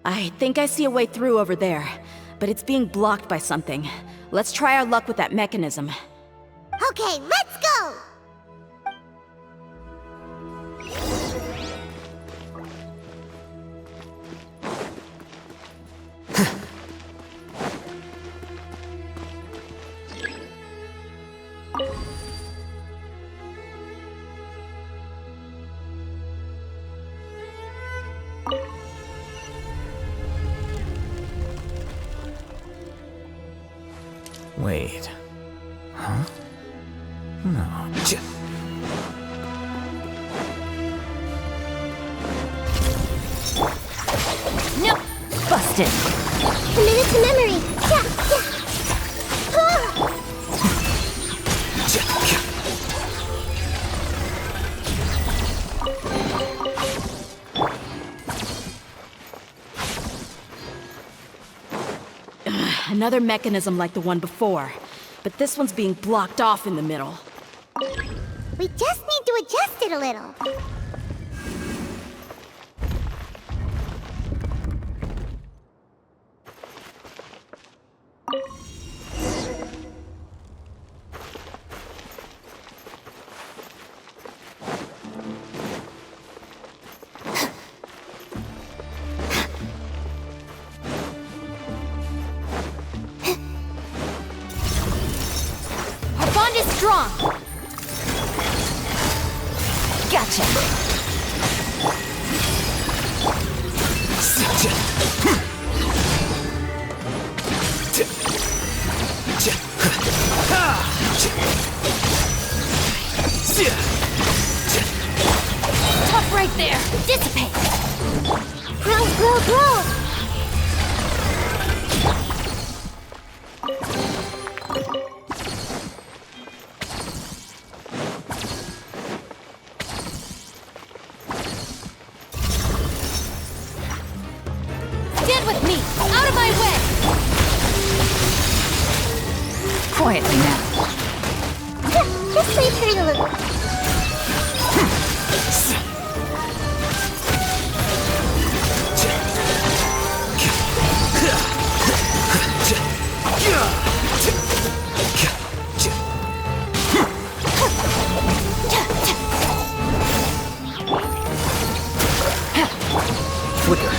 I think I see a way through over there, but it's being blocked by something. Let's try our luck with that mechanism. Okay, let's go! Wait. Huh? No. Nope! Busted. Committed to memory! Ah! another mechanism like the one before, but this one's being blocked off in the middle. We just need to adjust it a little. Our bond is strong. Gotcha. Tough right there. Dissipate. Grow. Stand with me. Out of my way. Quietly now. Just sleep through a little. Flicker.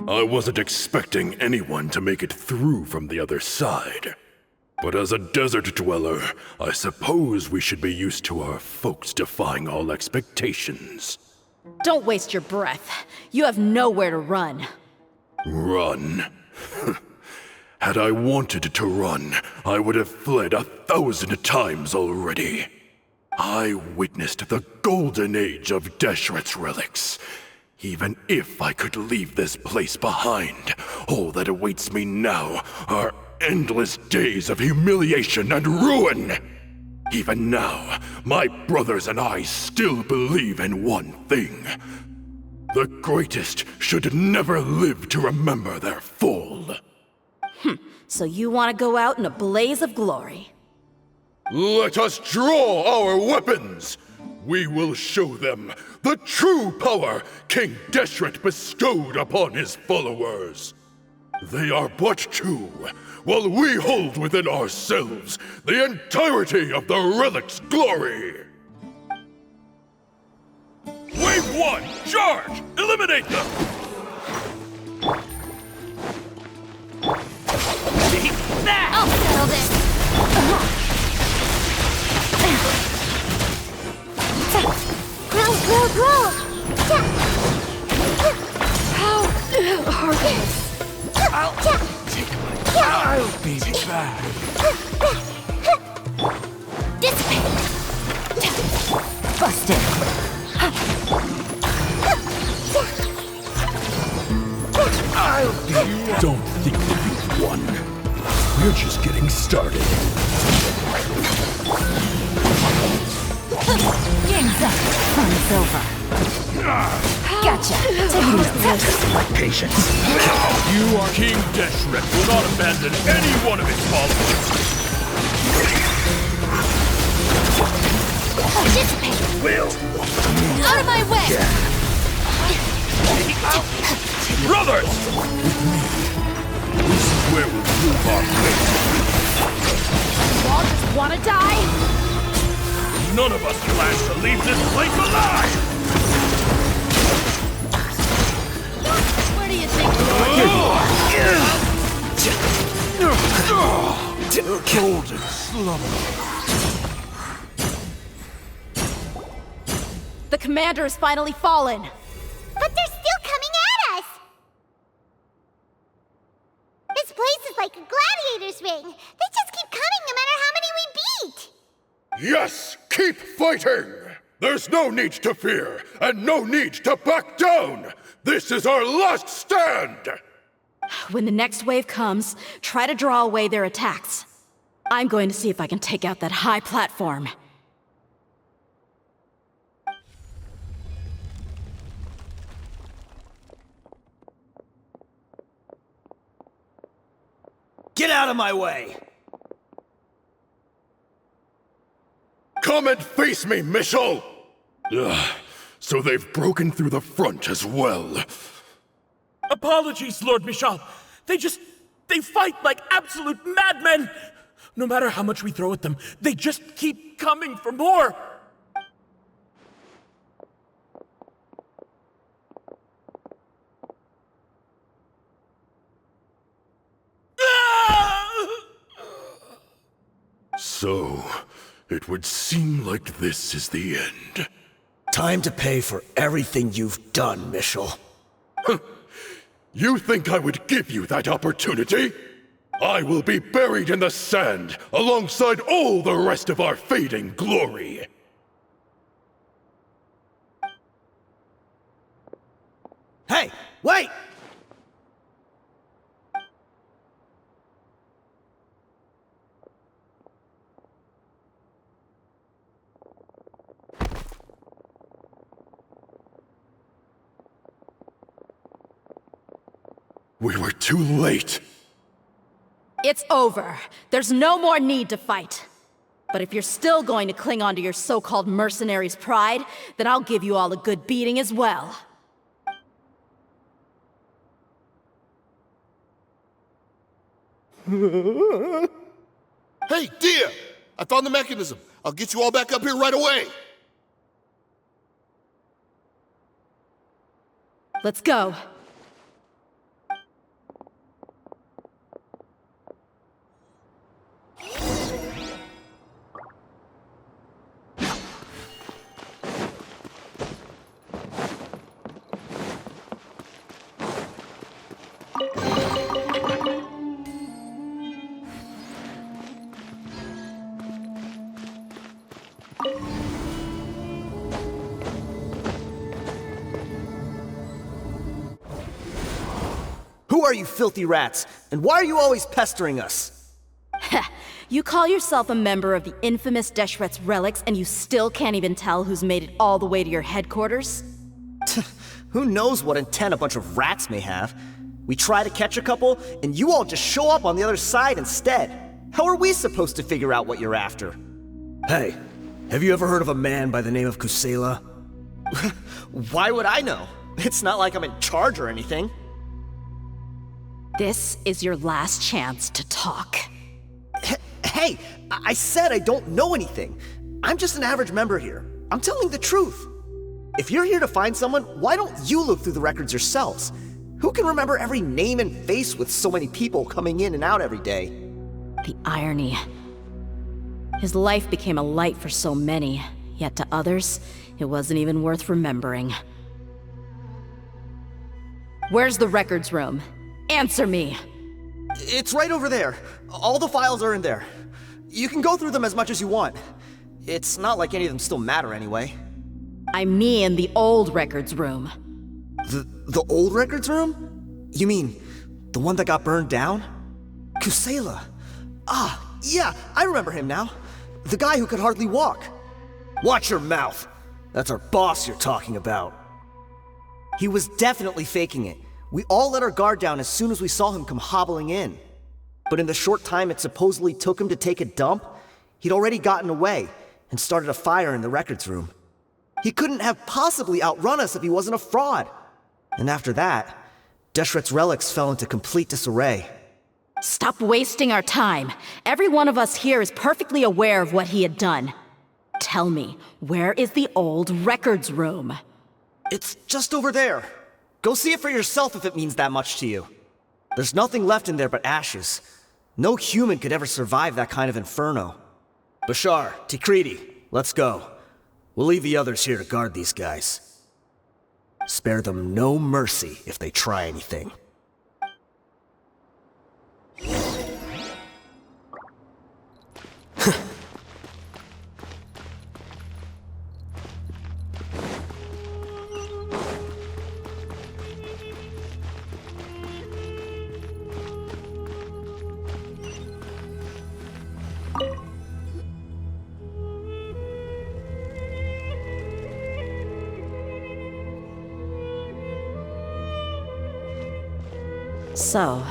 I wasn't expecting anyone to make it through from the other side. But as a desert dweller, I suppose we should be used to our folks defying all expectations. Don't waste your breath. You have nowhere to run. Run? Had I wanted to run, I would have fled 1,000 times already. I witnessed the golden age of Deshret's relics. Even if I could leave this place behind, all that awaits me now are endless days of humiliation and ruin. Even now, my brothers and I still believe in one thing. The greatest should never live to remember their fall. So you want to go out in a blaze of glory? Let us draw our weapons! We will show them the true power King Deshret bestowed upon his followers. They are but two, while we hold within ourselves the entirety of the relic's glory. Wave 1, charge! Eliminate them! I'll settle this. Grow. I'll be back. Dissipate! Busted! Don't think that you've won. We're just getting started. Game's up. Fun's over. Gotcha. Take it easy. My patience. You are King Deshret will not abandon any one of his followers. Dissipate! Will. Out of my way! Brothers! This is where we'll prove our fate. You all just wanna die? None of us plan to leave this place alive! Where do you think Golden slumber. The commander has finally fallen. But they're still coming at us! This place is like a gladiator's ring. They just keep coming no matter how many we beat! Yes, keep fighting! There's no need to fear, and no need to back down! This is our last stand! When the next wave comes, try to draw away their attacks. I'm going to see if I can take out that high platform. Get out of my way! Come and face me, Michel! So they've broken through the front as well. Apologies, Lord Michal. They fight like absolute madmen! No matter how much we throw at them, they just keep coming for more! So, it would seem like this is the end. Time to pay for everything you've done, Michel. You think I would give you that opportunity? I will be buried in the sand alongside all the rest of our fading glory. Hey, wait! We were too late. It's over. There's no more need to fight. But if you're still going to cling on to your so-called mercenary's pride, then I'll give you all a good beating as well. Hey, Dehya! I found the mechanism. I'll get you all back up here right away. Let's go. Who are you filthy rats? And why are you always pestering us? You call yourself a member of the infamous Deshret's relics, and you still can't even tell who's made it all the way to your headquarters? Who knows what intent a bunch of rats may have? We try to catch a couple, and you all just show up on the other side instead. How are we supposed to figure out what you're after? Hey, have you ever heard of a man by the name of Kusela? Why would I know? It's not like I'm in charge or anything. This is your last chance to talk. Hey, I said I don't know anything. I'm just an average member here. I'm telling the truth. If you're here to find someone, why don't you look through the records yourselves? Who can remember every name and face with so many people coming in and out every day? The irony. His life became a light for so many, yet to others, it wasn't even worth remembering. Where's the records room? Answer me! It's right over there. All the files are in there. You can go through them as much as you want. It's not like any of them still matter anyway. I mean the old records room. The old records room? You mean the one that got burned down? Kusela. Ah, yeah, I remember him now. The guy who could hardly walk. Watch your mouth. That's our boss you're talking about. He was definitely faking it. We all let our guard down as soon as we saw him come hobbling in. But in the short time it supposedly took him to take a dump, he'd already gotten away and started a fire in the records room. He couldn't have possibly outrun us if he wasn't a fraud. And after that, Deshret's relics fell into complete disarray. Stop wasting our time. Every one of us here is perfectly aware of what he had done. Tell me, where is the old records room? It's just over there. Go see it for yourself if it means that much to you. There's nothing left in there but ashes. No human could ever survive that kind of inferno. Bashar, Tikriti, let's go. We'll leave the others here to guard these guys. Spare them no mercy if they try anything. So,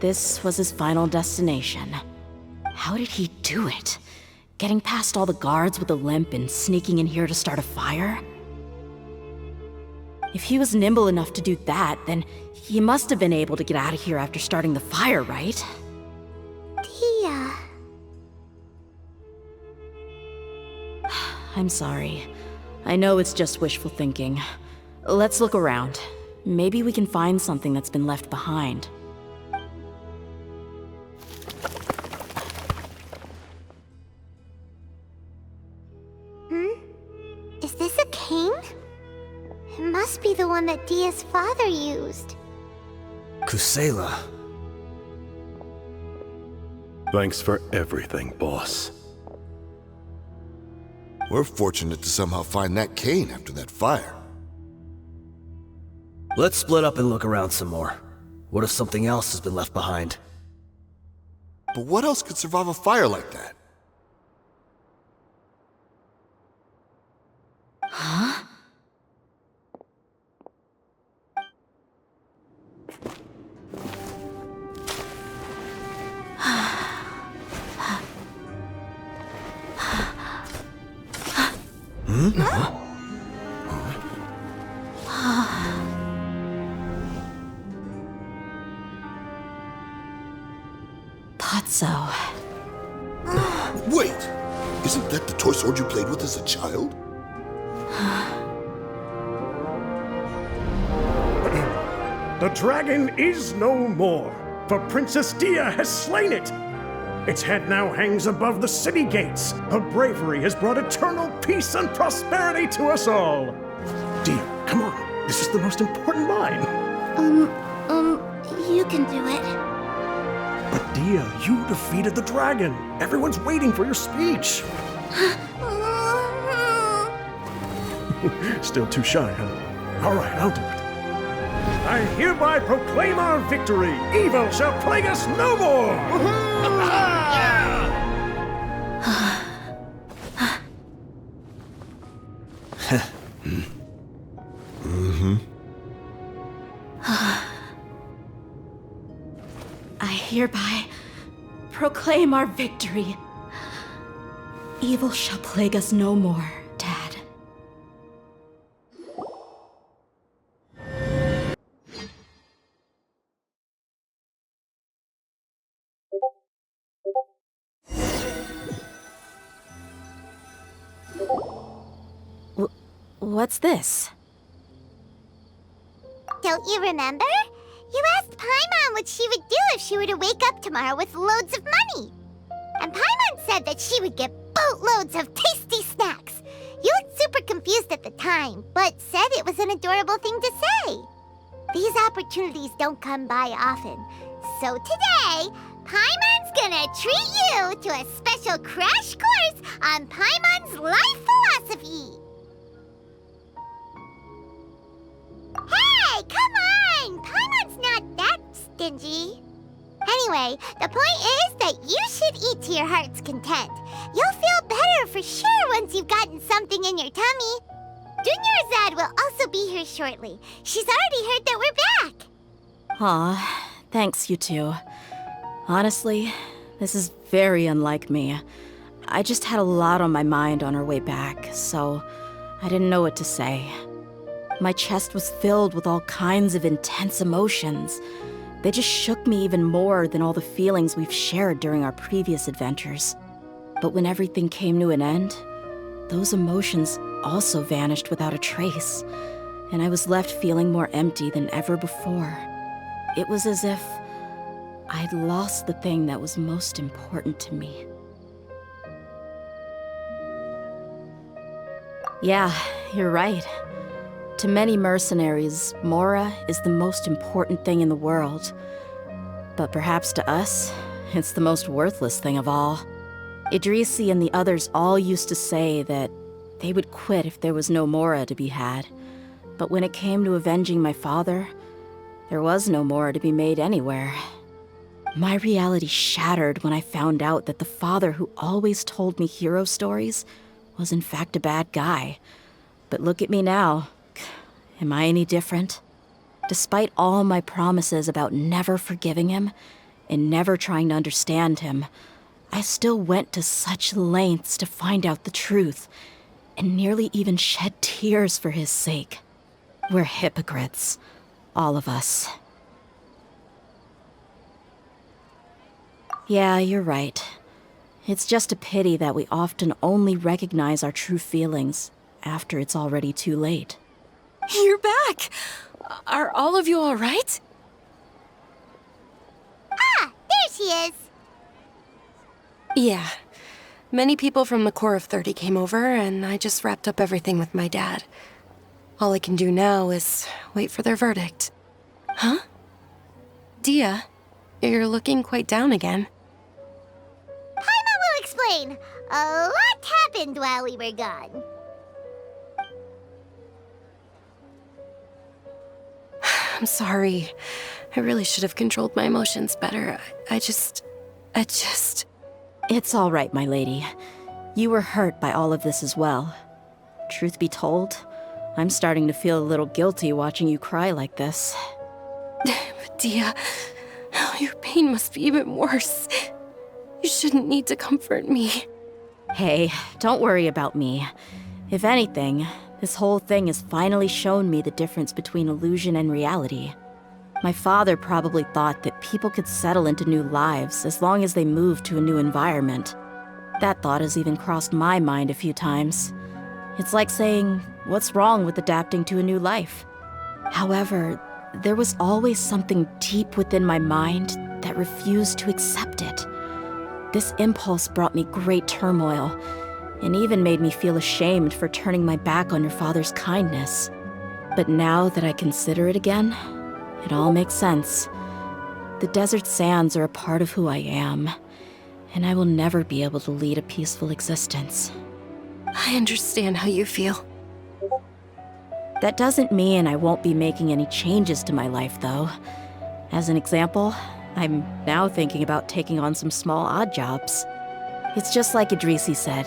this was his final destination. How did he do it? Getting past all the guards with a limp and sneaking in here to start a fire? If he was nimble enough to do that, then he must have been able to get out of here after starting the fire, right? Dehya. I'm sorry. I know it's just wishful thinking. Let's look around. Maybe we can find something that's been left behind. Is this a cane? It must be the one that Dehya's father used. Kusela. Thanks for everything, boss. We're fortunate to somehow find that cane after that fire. Let's split up and look around some more. What if something else has been left behind? But what else could survive a fire like that? Huh? Thought so. Wait! Isn't that the toy sword you played with as a child? The dragon is no more, for Princess Dehya has slain it. Its head now hangs above the city gates. Her bravery has brought eternal peace and prosperity to us all. Dehya, come on. This is the most important line. You can do it. But Dehya, you defeated the dragon. Everyone's waiting for your speech. Still too shy, huh? All right, I'll do it. I hereby proclaim our victory. Evil shall plague us no more. I hereby proclaim our victory. Evil shall plague us no more, Dad. What's this? Don't you remember? You asked Paimon what she would do if she were to wake up tomorrow with loads of money. And Paimon said that she would get boatloads of tasty snacks. You looked super confused at the time, but said it was an adorable thing to say. These opportunities don't come by often. So today, Paimon's gonna treat you to a special crash course on Paimon's life philosophy. Hey, come on! Paimon's not that stingy. Anyway, the point is that you should eat to your heart's content. You'll feel better for sure once you've gotten something in your tummy. Dunyarzad will also be here shortly. She's already heard that we're back. Aw, thanks, you two. Honestly, this is very unlike me. I just had a lot on my mind on our way back, so I didn't know what to say. My chest was filled with all kinds of intense emotions. They just shook me even more than all the feelings we've shared during our previous adventures. But when everything came to an end, those emotions also vanished without a trace, and I was left feeling more empty than ever before. It was as if I'd lost the thing that was most important to me. Yeah, you're right. To many mercenaries, Mora is the most important thing in the world. But perhaps to us, it's the most worthless thing of all. Idrisi and the others all used to say that they would quit if there was no Mora to be had. But when it came to avenging my father, there was no Mora to be made anywhere. My reality shattered when I found out that the father who always told me hero stories was in fact a bad guy. But look at me now. Am I any different? Despite all my promises about never forgiving him and never trying to understand him, I still went to such lengths to find out the truth and nearly even shed tears for his sake. We're hypocrites, all of us. Yeah, you're right. It's just a pity that we often only recognize our true feelings after it's already too late. You're back! Are all of you all right? Ah, there she is. Yeah. Many people from the Corps of 30 came over, and I just wrapped up everything with my dad. All I can do now is wait for their verdict. Huh? Dehya, you're looking quite down again. Paimon will explain. A lot happened while we were gone. I'm sorry. I really should have controlled my emotions better. I just... It's all right, my lady. You were hurt by all of this as well. Truth be told, I'm starting to feel a little guilty watching you cry like this. But Dehya, your pain must be even worse. You shouldn't need to comfort me. Hey, don't worry about me. If anything, this whole thing has finally shown me the difference between illusion and reality. My father probably thought that people could settle into new lives as long as they moved to a new environment. That thought has even crossed my mind a few times. It's like saying, what's wrong with adapting to a new life? However, there was always something deep within my mind that refused to accept it. This impulse brought me great turmoil, and even made me feel ashamed for turning my back on your father's kindness. But now that I consider it again, it all makes sense. The desert sands are a part of who I am, and I will never be able to lead a peaceful existence. I understand how you feel. That doesn't mean I won't be making any changes to my life, though. As an example, I'm now thinking about taking on some small odd jobs. It's just like Idrisi said.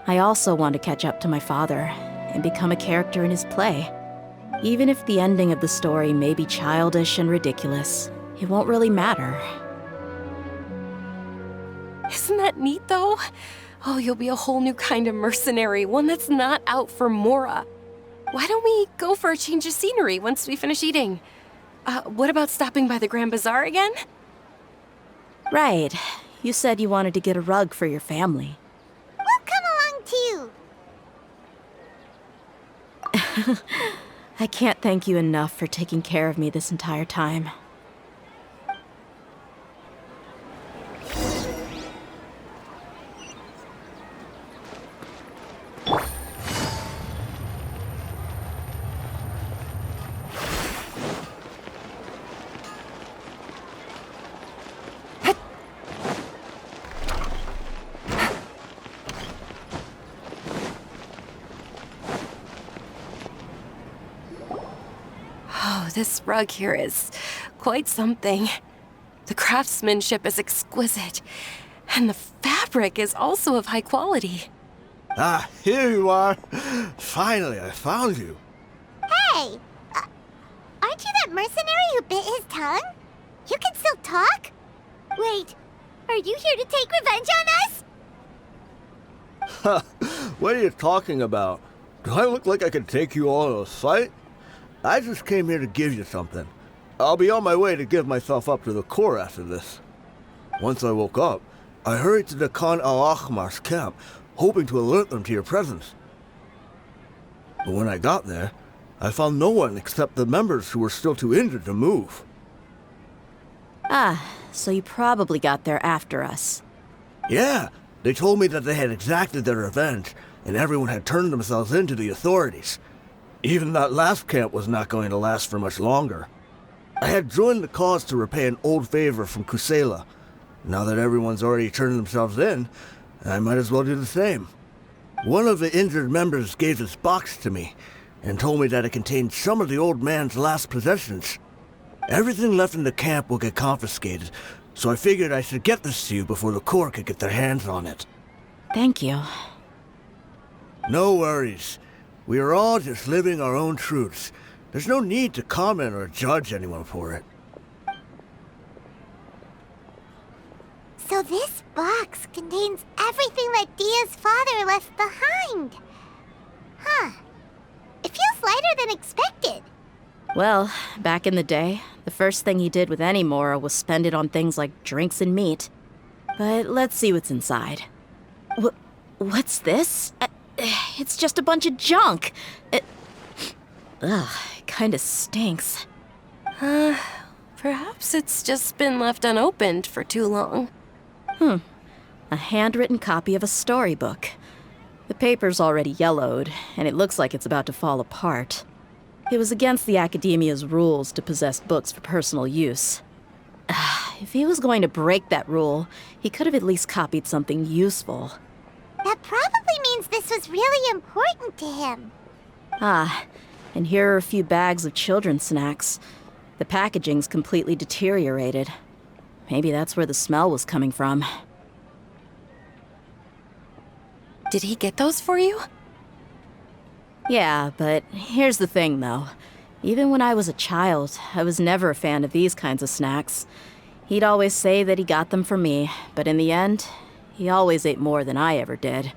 I also want to catch up to my father and become a character in his play. Even if the ending of the story may be childish and ridiculous, it won't really matter. Isn't that neat, though? Oh, you'll be a whole new kind of mercenary, one that's not out for Mora. Why don't we go for a change of scenery once we finish eating? What about stopping by the Grand Bazaar again? Right. You said you wanted to get a rug for your family. We'll come along too. I can't thank you enough for taking care of me this entire time. this rug here is quite something. The craftsmanship is exquisite, and the fabric is also of high quality. Ah, here you are. Finally, I found you. Hey! Aren't you that mercenary who bit his tongue? You can still talk? Wait, are you here to take revenge on us? What are you talking about? Do I look like I could take you all in a fight? I just came here to give you something. I'll be on my way to give myself up to the Corps after this. Once I woke up, I hurried to the Khan al-Ahmar's camp, hoping to alert them to your presence. But when I got there, I found no one except the members who were still too injured to move. Ah, so you probably got there after us. Yeah, they told me that they had exacted their revenge, and everyone had turned themselves in to the authorities. Even that last camp was not going to last for much longer. I had joined the cause to repay an old favor from Kusela. Now that everyone's already turned themselves in, I might as well do the same. One of the injured members gave this box to me, and told me that it contained some of the old man's last possessions. Everything left in the camp will get confiscated, so I figured I should get this to you before the Corps could get their hands on it. Thank you. No worries. We are all just living our own truths. There's no need to comment or judge anyone for it. So this box contains everything that Dia's father left behind. Huh. It feels lighter than expected. Well, back in the day, the first thing he did with any Mora was spend it on things like drinks and meat. But let's see what's inside. What's this? It's just a bunch of junk. It kinda stinks. Perhaps it's just been left unopened for too long. A handwritten copy of a storybook. The paper's already yellowed, and it looks like it's about to fall apart. It was against the Academia's rules to possess books for personal use. If he was going to break that rule, he could have at least copied something useful. That probably means this was really important to him. And here are a few bags of children's snacks. The packaging's completely deteriorated. Maybe that's where the smell was coming from. Did he get those for you? Yeah, but here's the thing, though. Even when I was a child, I was never a fan of these kinds of snacks. He'd always say that he got them for me, but in the end, he always ate more than I ever did.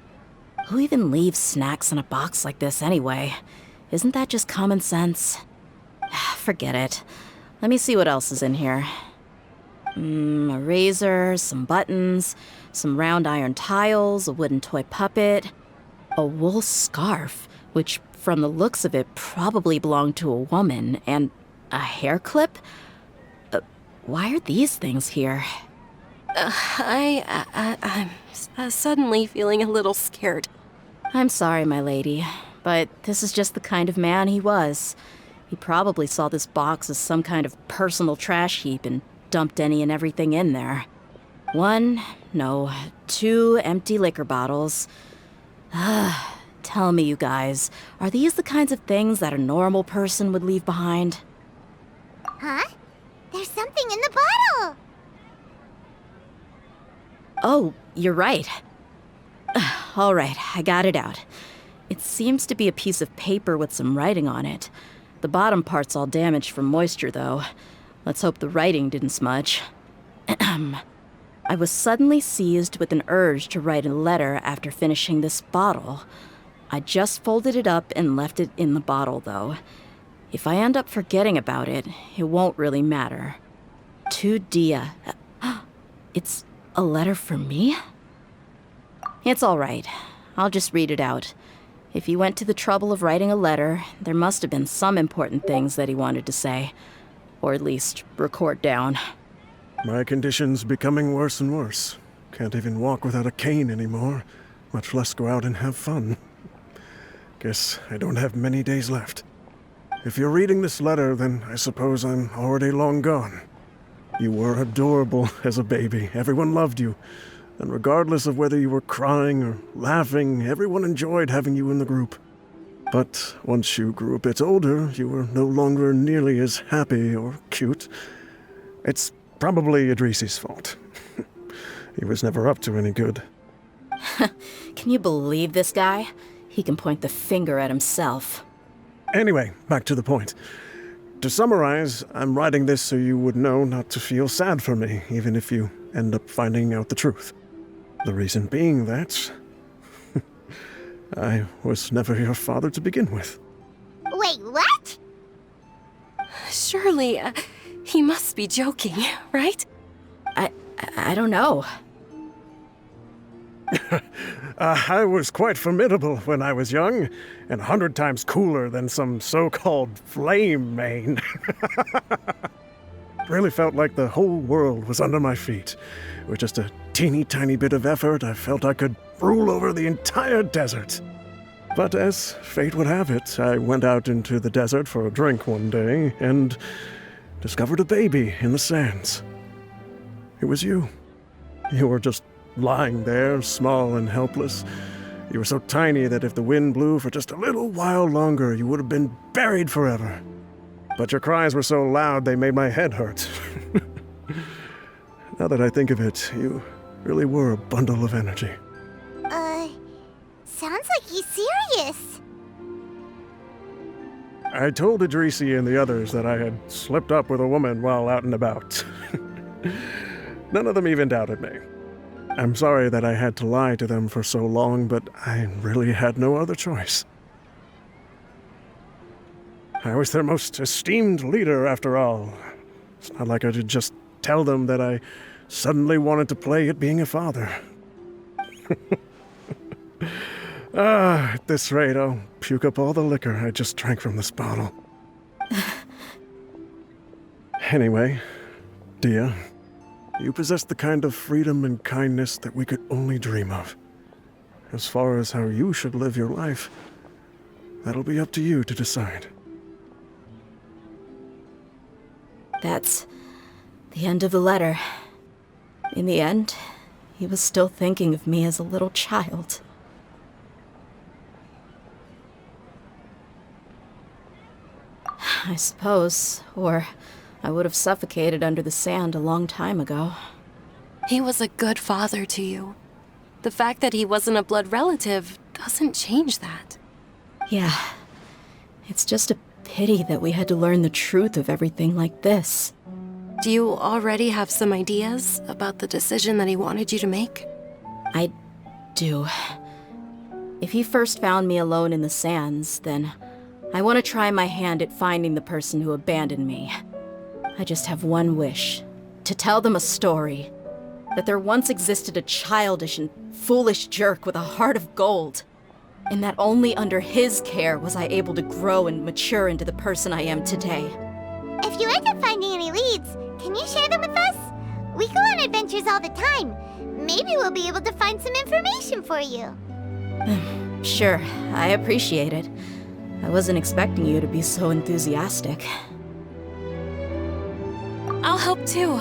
Who even leaves snacks in a box like this anyway? Isn't that just common sense? Forget it. Let me see what else is in here. A razor, some buttons, some round iron tiles, a wooden toy puppet, a wool scarf, which from the looks of it probably belonged to a woman, and a hair clip? Why are these things here? I'm suddenly feeling a little scared. I'm sorry, my lady, but this is just the kind of man he was. He probably saw this box as some kind of personal trash heap and dumped any and everything in there. 2 empty liquor bottles. Tell me, you guys, are these the kinds of things that a normal person would leave behind? Huh? There's something in the bottle! Oh, you're right. All right, I got it out. It seems to be a piece of paper with some writing on it. The bottom part's all damaged from moisture, though. Let's hope the writing didn't smudge. I was suddenly seized with an urge to write a letter after finishing this bottle. I just folded it up and left it in the bottle, though. If I end up forgetting about it, it won't really matter. To Dehya. It's a letter for me? It's all right. I'll just read it out. If he went to the trouble of writing a letter, there must have been some important things that he wanted to say. Or at least record down. My condition's becoming worse and worse. Can't even walk without a cane anymore, much less go out and have fun. Guess I don't have many days left. If you're reading this letter, then I suppose I'm already long gone. You were adorable as a baby. Everyone loved you. And regardless of whether you were crying or laughing, everyone enjoyed having you in the group. But once you grew a bit older, you were no longer nearly as happy or cute. It's probably Idrisi's fault. He was never up to any good. Can you believe this guy? He can point the finger at himself. Anyway, back to the point. To summarize, I'm writing this so you would know not to feel sad for me, even if you end up finding out the truth. The reason being that I was never your father to begin with. Wait, what? Surely, he must be joking, right? I don't know. I was quite formidable when I was young, and 100 times cooler than some so-called flame main. Really felt like the whole world was under my feet. With just a teeny tiny bit of effort, I felt I could rule over the entire desert. But as fate would have it, I went out into the desert for a drink one day and discovered a baby in the sands. It was you. You were just lying there, small and helpless. You were so tiny that if the wind blew for just a little while longer, you would have been buried forever. But your cries were so loud they made my head hurt. Now that I think of it, you really were a bundle of energy. Sounds like he's serious. I told Idrisi and the others that I had slipped up with a woman while out and about. None of them even doubted me. I'm sorry that I had to lie to them for so long, but I really had no other choice. I was their most esteemed leader, after all. It's not like I could just tell them that I suddenly wanted to play at being a father. At this rate, I'll puke up all the liquor I just drank from this bottle. Anyway, Dehya, you possess the kind of freedom and kindness that we could only dream of. As far as how you should live your life, that'll be up to you to decide. That's the end of the letter. In the end, he was still thinking of me as a little child. I suppose, or I would have suffocated under the sand a long time ago. He was a good father to you. The fact that he wasn't a blood relative doesn't change that. Yeah. It's just a pity that we had to learn the truth of everything like this. Do you already have some ideas about the decision that he wanted you to make? I do. If he first found me alone in the sands, then I want to try my hand at finding the person who abandoned me. I just have one wish. To tell them a story. That there once existed a childish and foolish jerk with a heart of gold. And that only under his care was I able to grow and mature into the person I am today. If you end up finding any leads, can you share them with us? We go on adventures all the time. Maybe we'll be able to find some information for you. Sure, I appreciate it. I wasn't expecting you to be so enthusiastic. I'll help too.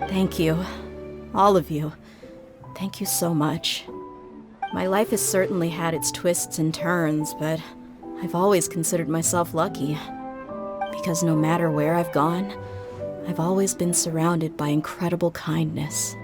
Thank you. All of you. Thank you so much. My life has certainly had its twists and turns, but I've always considered myself lucky. Because no matter where I've gone, I've always been surrounded by incredible kindness.